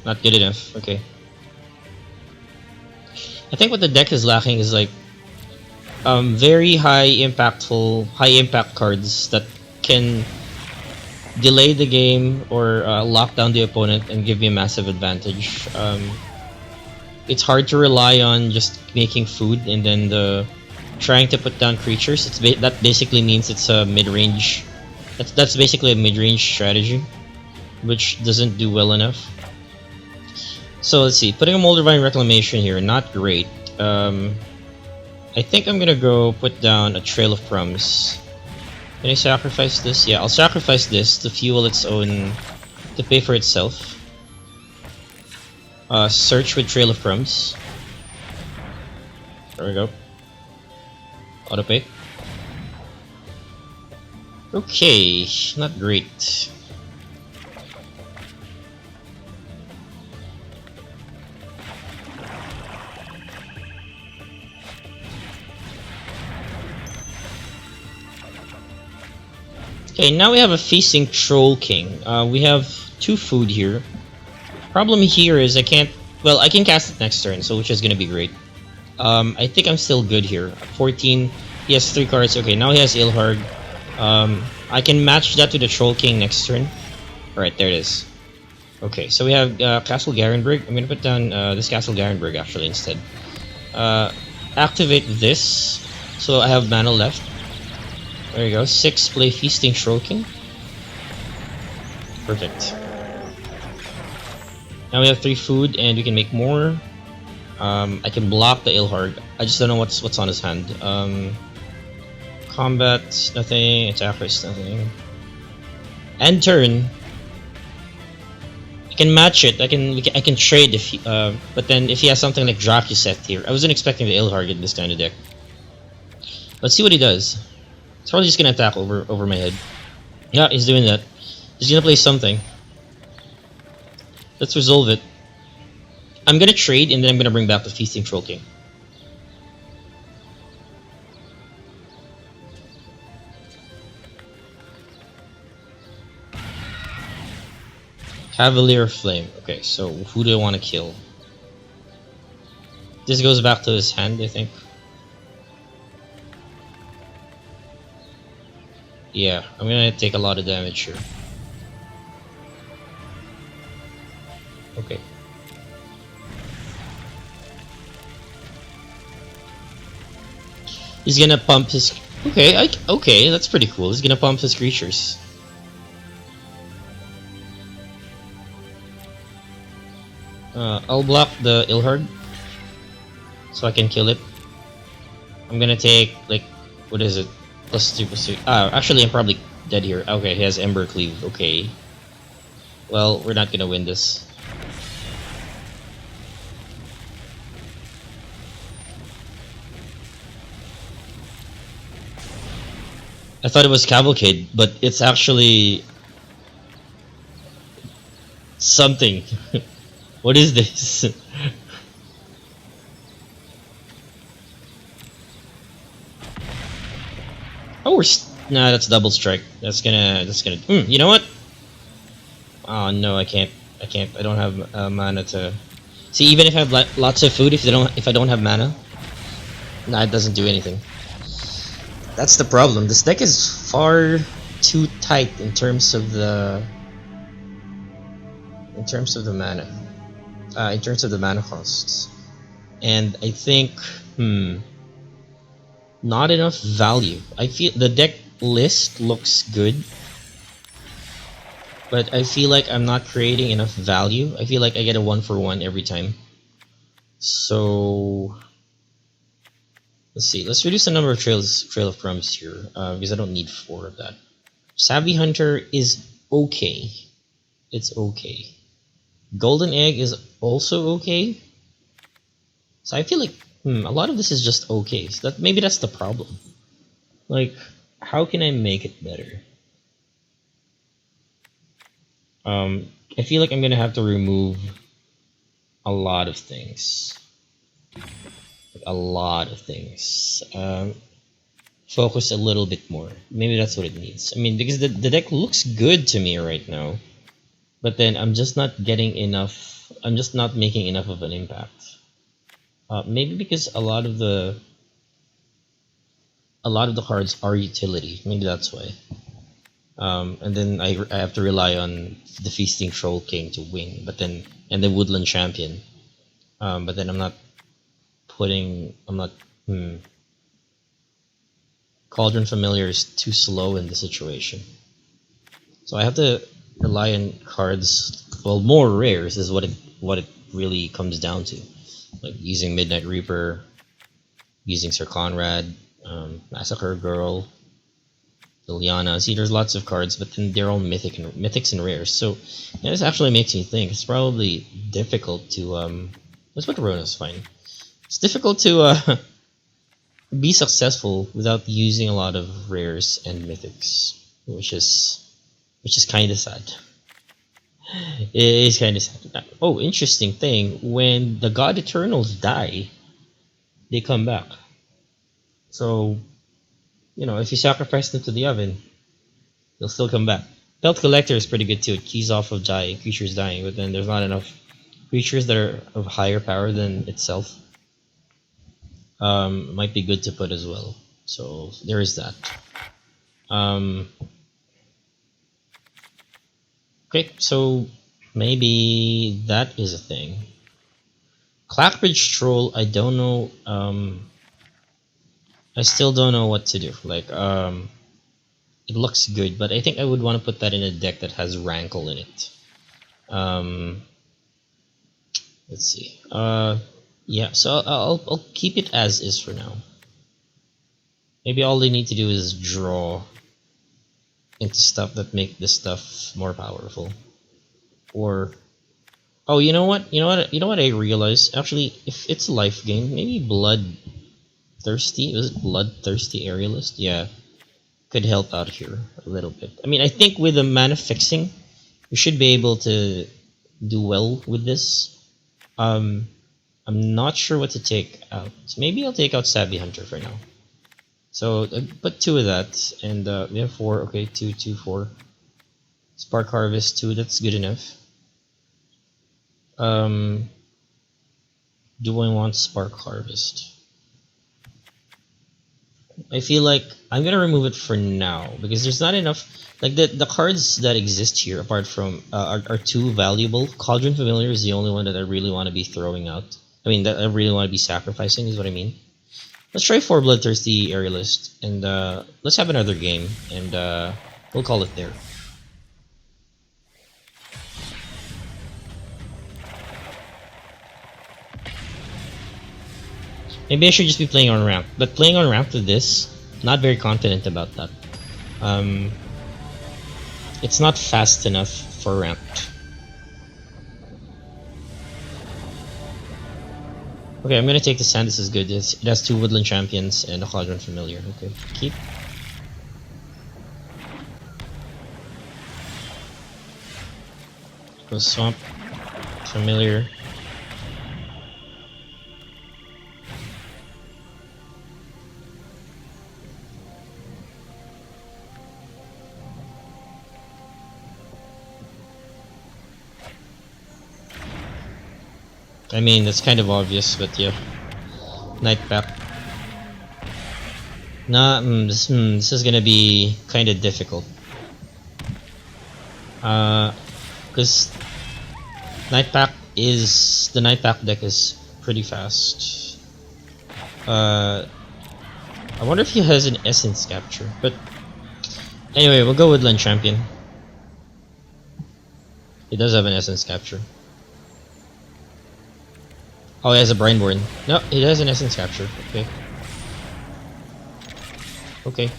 Not good enough. Okay. I think what the deck is lacking is like very high impact cards that can delay the game or lock down the opponent and give me a massive advantage. It's hard to rely on just making food and then trying to put down creatures. That basically means it's a mid-range. That's basically a mid-range strategy, which doesn't do well enough. So let's see, putting a Moldervine Reclamation here, not great. I think I'm gonna go put down a Trail of Crumbs. Can I sacrifice this? Yeah, I'll sacrifice this to fuel its own, to pay for itself. Search with Trail of Crumbs. There we go. Autopay. Okay, not great. Okay, now we have a Feasting Troll King. We have 2 food here. Problem here is I can't... Well, I can cast it next turn, so which is gonna be great. I think I'm still good here. 14, he has 3 cards. Okay, now he has Ilhard. I can match that to the Troll King next turn. Alright, there it is. Okay, so we have Castle Garenberg. I'm gonna put down this Castle Garenberg actually instead. Activate this, so I have mana left. There you go. 6, play Feasting Troll King. Perfect. Now we have 3 food and we can make more. I can block the Ilhard. I just don't know what's on his hand. Combat, nothing. Attack risk, nothing. End turn. I can match it. I can trade if he, but then if he has something like Dracuset here. I wasn't expecting the Ilhard in this kind of deck. Let's see what he does. He's probably just gonna attack over my head. Yeah, he's doing that. He's gonna play something. Let's resolve it. I'm gonna trade and then I'm gonna bring back the Feasting Troll King. Cavalier Flame. Okay, so who do I want to kill? This goes back to his hand, I think. Yeah, I'm gonna take a lot of damage here. Okay. He's gonna pump his... Okay, okay, that's pretty cool. He's gonna pump his creatures. I'll block the Ilhard so I can kill it. I'm gonna take, like, what is it? +2/+2. Ah, actually, I'm probably dead here. Okay, he has Ember Cleave. Okay. Well, we're not gonna win this. I thought it was Cavalcade, but it's actually something. What is this? Oh, nah, that's double strike. That's gonna. You know what? Oh no, I can't. I don't have mana to. See, even if I have lots of food, if I don't have mana, nah, it doesn't do anything. That's the problem. This deck is far too tight in terms of the mana. In terms of the mana costs, and I think not enough value. I feel the deck list looks good, but I feel like I'm not creating enough value. I feel like I get a 1-for-1 every time. So let's see. Let's reduce the number of Trail of Crumbs here because I don't need 4 of that. Savvy Hunter is okay. It's okay. Golden Egg is also okay. So I feel like a lot of this is just okay. So maybe that's the problem. Like, how can I make it better? I feel like I'm gonna have to remove a lot of things. Like, a lot of things. Focus a little bit more. Maybe that's what it needs. I mean, because the deck looks good to me right now. But then I'm just not getting enough. I'm just not making enough of an impact. Maybe because a lot of the cards are utility. Maybe that's why. And then I have to rely on the Feasting Troll King to win. But then and the Woodland Champion. But then I'm not. Cauldron Familiar is too slow in the situation. So I have to rely on cards, well, more rares is what it really comes down to, like using Midnight Reaper, using Sir Conrad, Massacre Girl, Liliana. See, there's lots of cards, but then they're all mythics and rares. So yeah, this actually makes me think it's probably difficult to let's put Rona's fine. It's difficult to be successful without using a lot of rares and mythics, which is kind of sad. It is kind of sad. Oh, interesting thing: when the God Eternals die, they come back. So, you know, if you sacrifice them to the oven, they'll still come back. Belt Collector is pretty good too. It keys off of creatures dying, but then there's not enough creatures that are of higher power than itself. Might be good to put as well. So there is that. Okay, so maybe that is a thing. Clackbridge Troll, I don't know. I still don't know what to do. Like, it looks good, but I think I would want to put that in a deck that has Rankle in it. Let's see. Yeah, so I'll keep it as is for now. Maybe all they need to do is draw into stuff that make this stuff more powerful. Or, oh, you know what? I realized, actually, if it's a life game, maybe Bloodthirsty. Was it Bloodthirsty Aerialist? Yeah, could help out here a little bit. I mean, I think with the mana fixing, we should be able to do well with this. I'm not sure what to take out. Maybe I'll take out Savvy Hunter for now. So put 2 of that, and we have 4. Okay, 2, 2, 4. Spark Harvest 2. That's good enough. Do I want Spark Harvest? I feel like I'm gonna remove it for now because there's not enough. Like the cards that exist here, apart from are too valuable. Cauldron Familiar is the only one that I really want to be throwing out. I mean, that I really want to be sacrificing is what I mean. Let's try 4 Bloodthirsty Aerialist, and let's have another game, and we'll call it there. Maybe I should just be playing on ramp, but playing on ramp with this, not very confident about that. It's not fast enough for ramp. Okay, I'm gonna take the sand. This is good. It has 2 Woodland Champions and a Cauldron Familiar. Okay, keep. Go Swamp Familiar. I mean, it's kind of obvious, but yeah. Nightpack. Nah, this is gonna be kind of difficult. Because the Nightpack deck is pretty fast. I wonder if he has an Essence Capture, but anyway, we'll go Woodland Champion. He does have an Essence Capture. Oh, he has a Brineborn. No, he has an Essence Capture. Okay. Okay.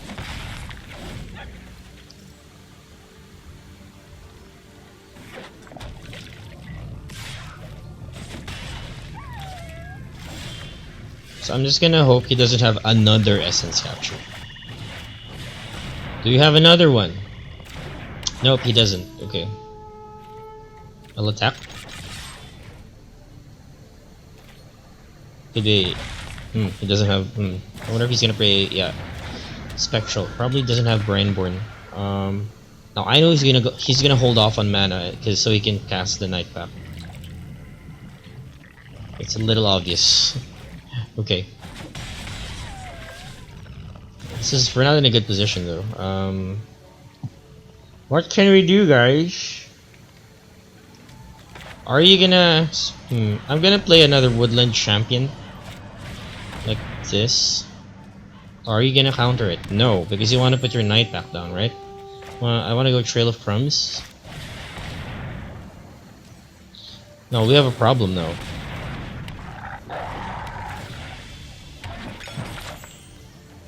So I'm just gonna hope he doesn't have another Essence Capture. Do you have another one? Nope, he doesn't. Okay. I'll attack. Could be. He doesn't have. I wonder if he's gonna play. Yeah, Spectral. Probably doesn't have Brineborn. Now I know he's gonna hold off on mana so he can cast the Nightpack. It's a little obvious. Okay. We're not in a good position though. What can we do, guys? Are you gonna? I'm gonna play another Woodland Champion. Like this. Or are you gonna counter it? No, because you want to put your Nightpack down, right? I want to go Trail of Crumbs. No, we have a problem though.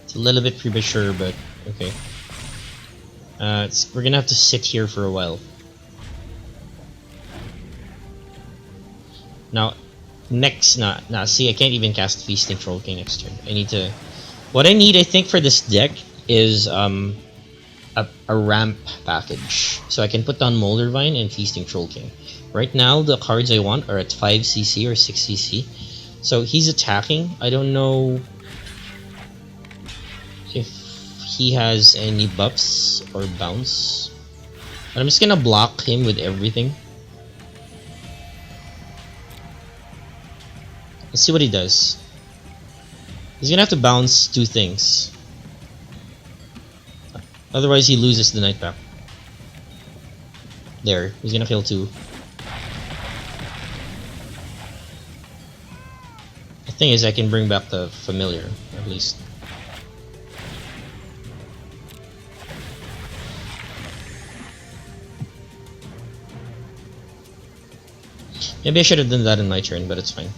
It's a little bit premature, but okay. We're gonna have to sit here for a while. Now, next, see, I can't even cast Feasting Troll King next turn. I need to. What I need, I think, for this deck is a ramp package, so I can put down Moldervine and Feasting Troll King. Right now, the cards I want are at 5 CC or 6 CC. So he's attacking. I don't know if he has any buffs or bounce. But I'm just gonna block him with everything. Let's see what he does. He's gonna have to bounce 2 things. Otherwise he loses the Night Pack. There, he's gonna kill 2. The thing is, I can bring back the familiar, at least. Maybe I should have done that in my turn, but it's fine.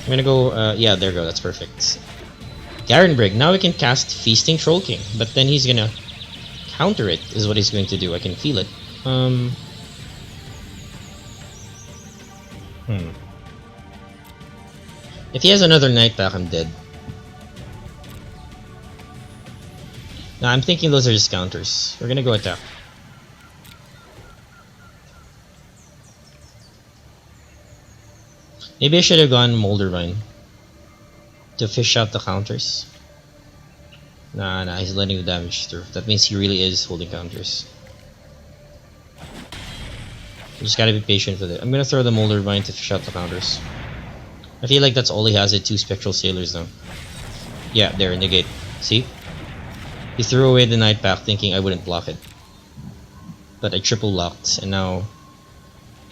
I'm gonna go, yeah, there we go, that's perfect. Garenbrig, now we can cast Feasting Troll King, but then he's gonna counter it, is what he's going to do. I can feel it. If he has another Night Pack, I'm dead. Now I'm thinking those are just counters. We're gonna go attack. Maybe I should have gone Moldervine to fish out the counters. Nah, he's letting the damage through. That means he really is holding counters. You just gotta be patient with it. I'm gonna throw the Moldervine to fish out the counters. I feel like that's all he has at 2 Spectral Sailors now. Yeah, there, negate. See? He threw away the Night Pack thinking I wouldn't block it. But I triple blocked, and now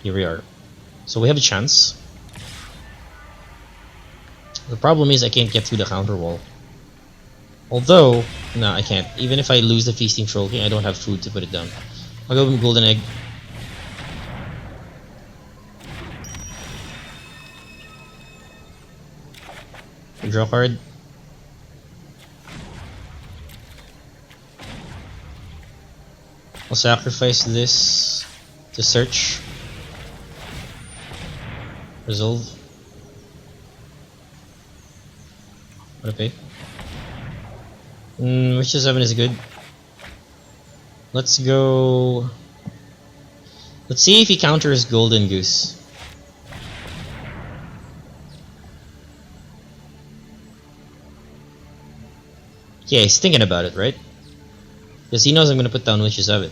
here we are. So we have a chance. The problem is I can't get through the counter wall. Although, no, I can't. Even if I lose the Feasting Troll King, I don't have food to put it down. I'll go with Golden Egg. Draw card. I'll sacrifice this to search. Resolve. What a pay. Witch 7 is good. Let's go. Let's see if he counters Golden Goose. Yeah, he's thinking about it, right? Because he knows I'm going to put down Witch 7.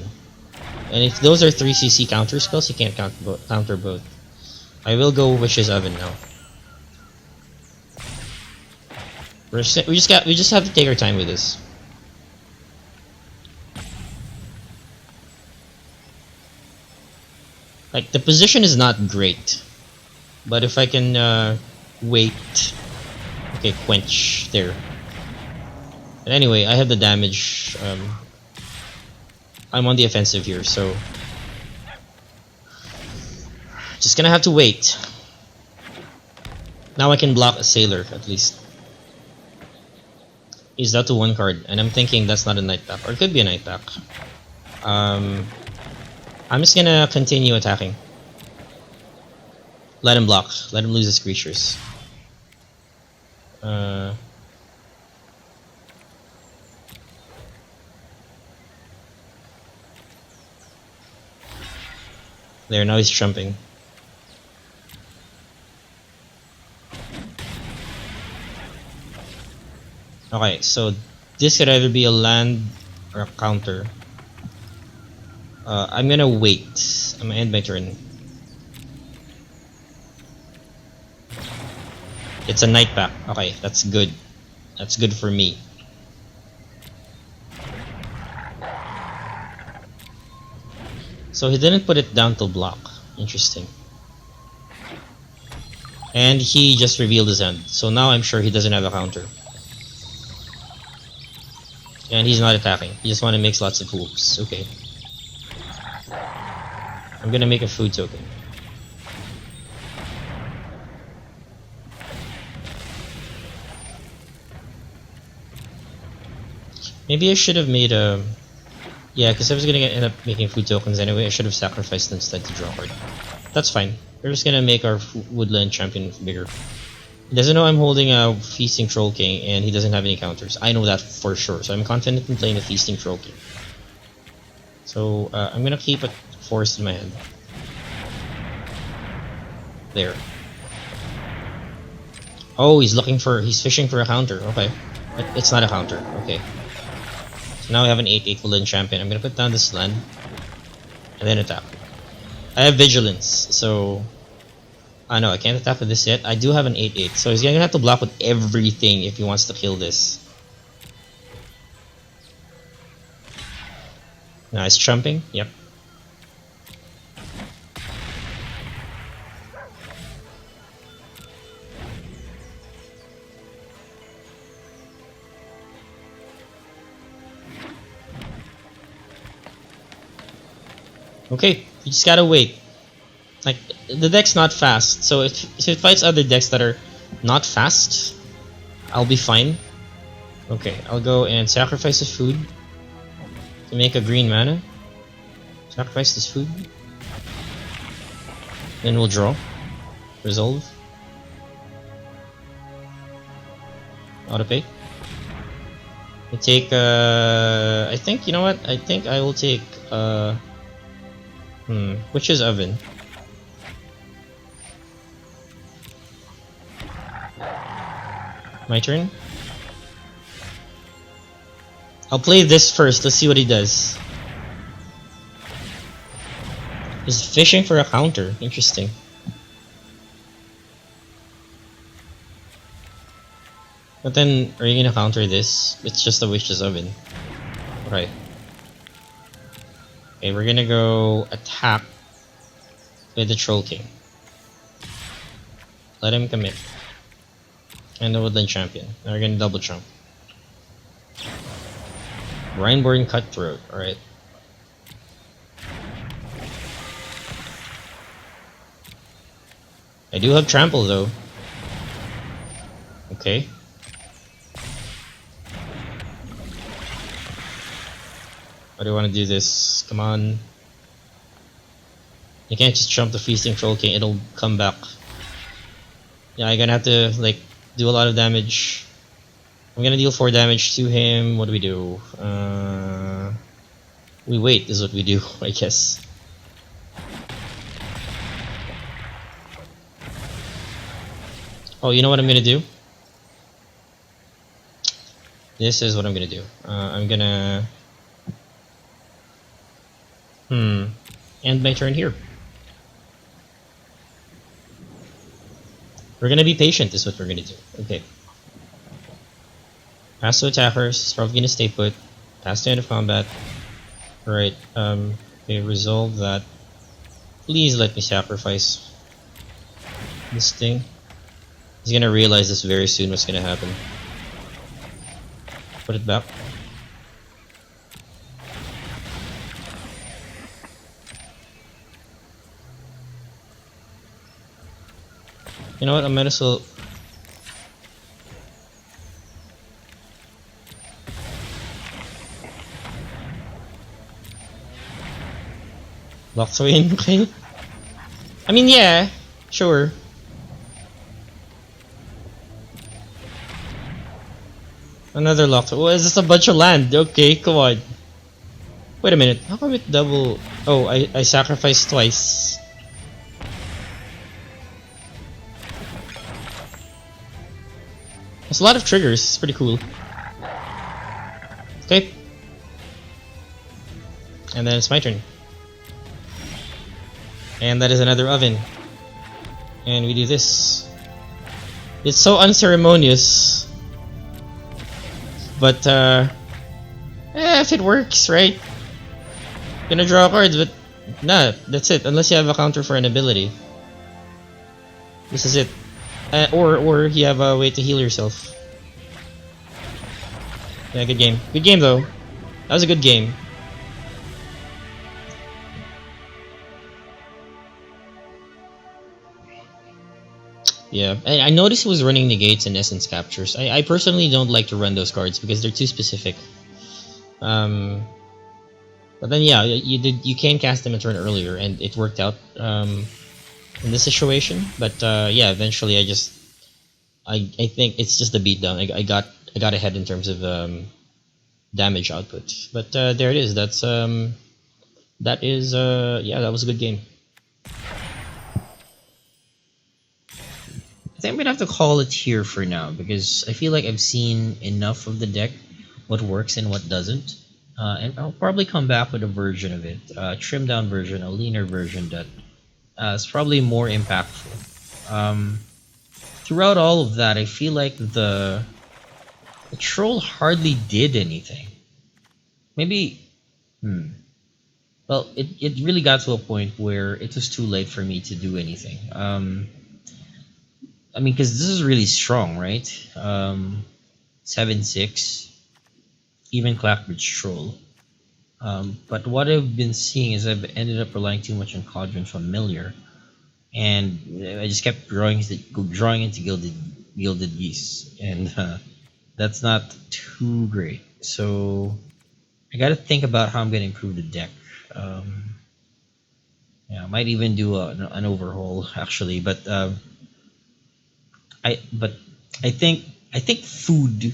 And if those are 3 CC counter spells, he can't counter both. I will go Witch 7 now. We just have to take our time with this. Like, the position is not great, but if I can wait. Okay, quench there. But anyway, I have the damage. I'm on the offensive here, so just gonna have to wait. Now I can block a Sailor at least. He's down to 1 card, and I'm thinking that's not a Night Pack, or it could be a Night Pack. I'm just gonna continue attacking. Let him block. Let him lose his creatures. There, now he's jumping. Okay, so this could either be a land or a counter. I'm gonna wait. I'm gonna end my turn. It's a Night Pack. Okay, that's good. That's good for me. So he didn't put it down to block. Interesting. And he just revealed his hand. So now I'm sure he doesn't have a counter. And he's not attacking. He just want to make lots of hoops. Okay. I'm gonna make a food token. Maybe I should have made a... Yeah, because I was gonna end up making food tokens anyway. I should have sacrificed instead to draw a card. That's fine. We're just gonna make our Woodland champion bigger. He doesn't know I'm holding a Feasting Troll King, and he doesn't have any counters. I know that for sure, so I'm confident in playing the Feasting Troll King. So I'm gonna keep a Forest in my hand. There. Oh, he's fishing for a counter. Okay, it's not a counter. Okay. So now we have an 8/8 Woodland champion. I'm gonna put down this land and then attack. I have Vigilance, so no, I can't attack with this yet. I do have an 8/8, so he's gonna have to block with everything if he wants to kill this. Nice trumping. Yep. Okay, you just gotta wait. Like, the deck's not fast, so if it fights other decks that are not fast, I'll be fine. Okay, I'll go and sacrifice this food to make a green mana. Sacrifice this food. Then we'll draw. Resolve. Autopay. I take, I think, you know what? I think I will take, Witch's Oven. My turn. I'll play this first. Let's see what he does. He's fishing for a counter. Interesting. But then, are you gonna counter this? It's just a Witch's Oven. Right. Okay, we're gonna go attack with the Troll King. Let him commit. And the Woodland champion. Now we're gonna double jump. Rhineborn Cutthroat, alright. I do have trample though. Okay. How do I want to do this? Come on. You can't just jump the Feasting Troll King, it'll come back. Yeah, I'm gonna have to like do a lot of damage. I'm gonna deal 4 damage to him. What do we do? We wait is what we do, I guess. Oh, you know what I'm gonna do? This is what I'm gonna do. I'm gonna end my turn here. We're gonna be patient is what we're gonna do. Okay. Pass to attackers, probably gonna stay put. Pass to end of combat. Alright, okay, resolve that. Please let me sacrifice this thing. He's gonna realize this very soon what's gonna happen. Put it back. You know what, I might as well... Lock in, okay? I mean, yeah, sure. Another lock. Oh, is this a bunch of land? Okay, come on. Wait a minute, how come it double... Oh, I sacrificed twice. There's a lot of triggers, it's pretty cool. Okay. And then it's my turn. And that is another oven. And we do this. It's so unceremonious. But, if it works, right? Gonna draw cards, but nah, that's it. Unless you have a counter for an ability. This is it. Or you have a way to heal yourself. Yeah, good game. Good game though. That was a good game. Yeah, I noticed he was running negates and essence captures. I personally don't like to run those cards because they're too specific. But then yeah, you can cast them a turn earlier, and it worked out in this situation. But yeah, eventually I think it's just the beatdown. I got ahead in terms of damage output. But there it is. That is yeah, that was a good game. I think I'm gonna have to call it here for now because I feel like I've seen enough of the deck, what works and what doesn't, and I'll probably come back with a version of it, a trimmed down version, a leaner version that is probably more impactful. Throughout all of that, I feel like the troll hardly did anything. Maybe, well, it really got to a point where it was too late for me to do anything. I mean, because this is really strong, right? 7/6, even Clackbridge troll. But what I've been seeing is I've ended up relying too much on Cauldron Familiar, and I just kept drawing into gilded geese, and that's not too great. So I got to think about how I'm going to improve the deck. Um, yeah, I might even do an overhaul actually, but I but I think food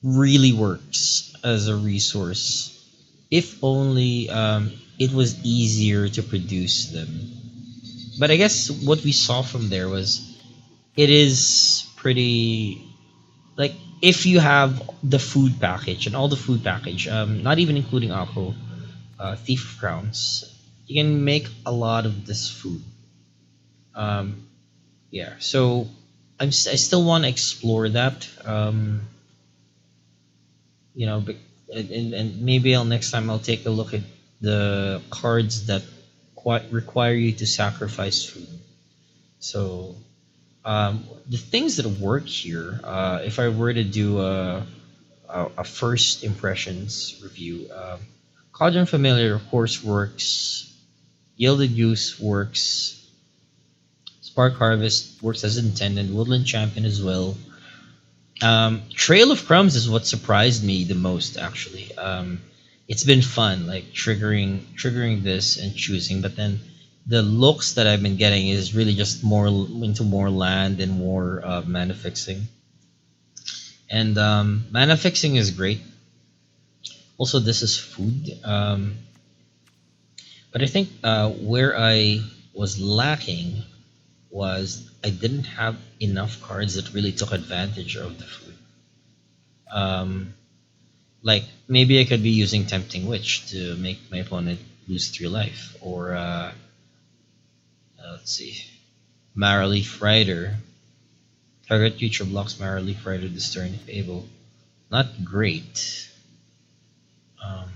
really works as a resource if only it was easier to produce them. But I guess what we saw from there was it is pretty like if you have the food package and all the food package, not even including alcohol, thief of crowns, you can make a lot of this food. Um, yeah, so I still want to explore that. You know, and maybe I'll next time I'll take a look at the cards that quite require you to sacrifice food. So the things that work here, if I were to do a first impressions review, Cauldron Familiar of course works. Gilded Goose works. Spark Harvest works as intended. Woodland Champion as well. Trail of Crumbs is what surprised me the most, actually. It's been fun, like triggering this and choosing, but then the looks that I've been getting is really just more into more land and more mana fixing. And mana fixing is great. Also, this is food. But I think where I was lacking was I didn't have enough cards that really took advantage of the food. Like maybe I could be using Tempting Witch to make my opponent lose 3 life, or let's see, Maraleaf Rider. Target creature blocks Maraleaf Rider this turn if able. Not great. Um,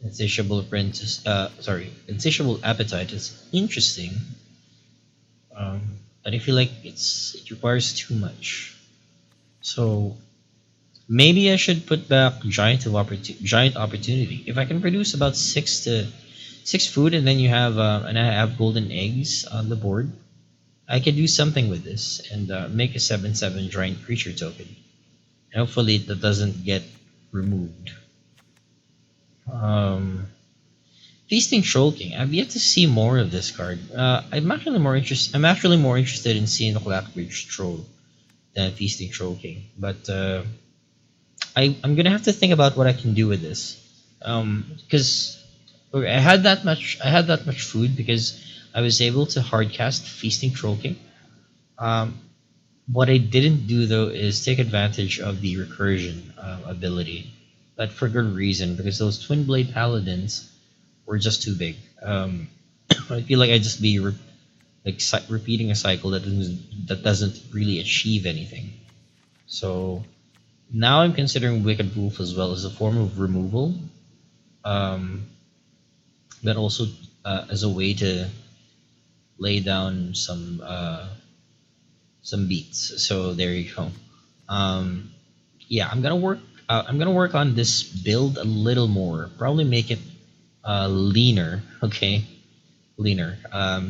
Insatiable Apprentice. Sorry, Insatiable Appetite is interesting. But I feel like it requires too much. So maybe I should put back Giant Opportunity. If I can produce about 6 food, and then and I have golden eggs on the board, I could do something with this and make a 7/7 giant creature token. And hopefully that doesn't get removed. Feasting Troll King. I've yet to see more of this card. I'm actually more interested in seeing the Clackbridge Troll than Feasting Troll King. But I'm gonna have to think about what I can do with this. Because I had that much food because I was able to hardcast Feasting Troll King. What I didn't do though is take advantage of the recursion ability, but for good reason because those Twin Blade Paladins were just too big. I feel like I'd just be repeating a cycle that doesn't really achieve anything. So now I'm considering Wicked Wolf as well as a form of removal, but also as a way to lay down some beats. So there you go. Yeah, I'm gonna work. I'm gonna work on this build a little more. Probably make it leaner. Okay, leaner.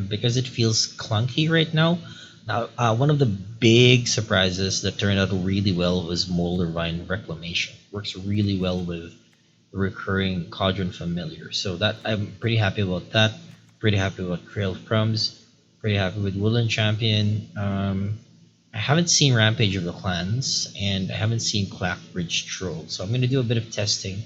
Because it feels clunky right now. Now, one of the big surprises that turned out really well was Moldervine Reclamation. Works really well with recurring Cauldron Familiar. So that I'm pretty happy about that. Pretty happy about Trail of Crumbs. Pretty happy with Woodland Champion. I haven't seen Rampage of the Clans, and I haven't seen Clackbridge Troll. So I'm gonna do a bit of testing,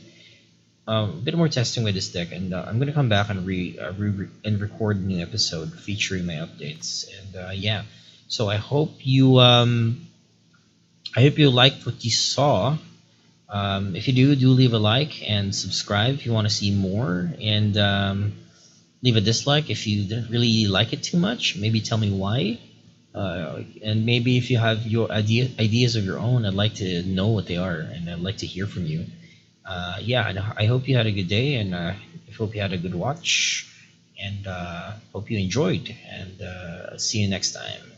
a bit more testing with this deck, and I'm gonna come back and and record a new episode featuring my updates. And yeah, so I hope you liked what you saw. If you do leave a like and subscribe if you want to see more, and leave a dislike if you didn't really like it too much. Maybe tell me why. And maybe if you have your ideas of your own, I'd like to know what they are, and I'd like to hear from you. Yeah, and I hope you had a good day, and I hope you had a good watch, and hope you enjoyed. And see you next time.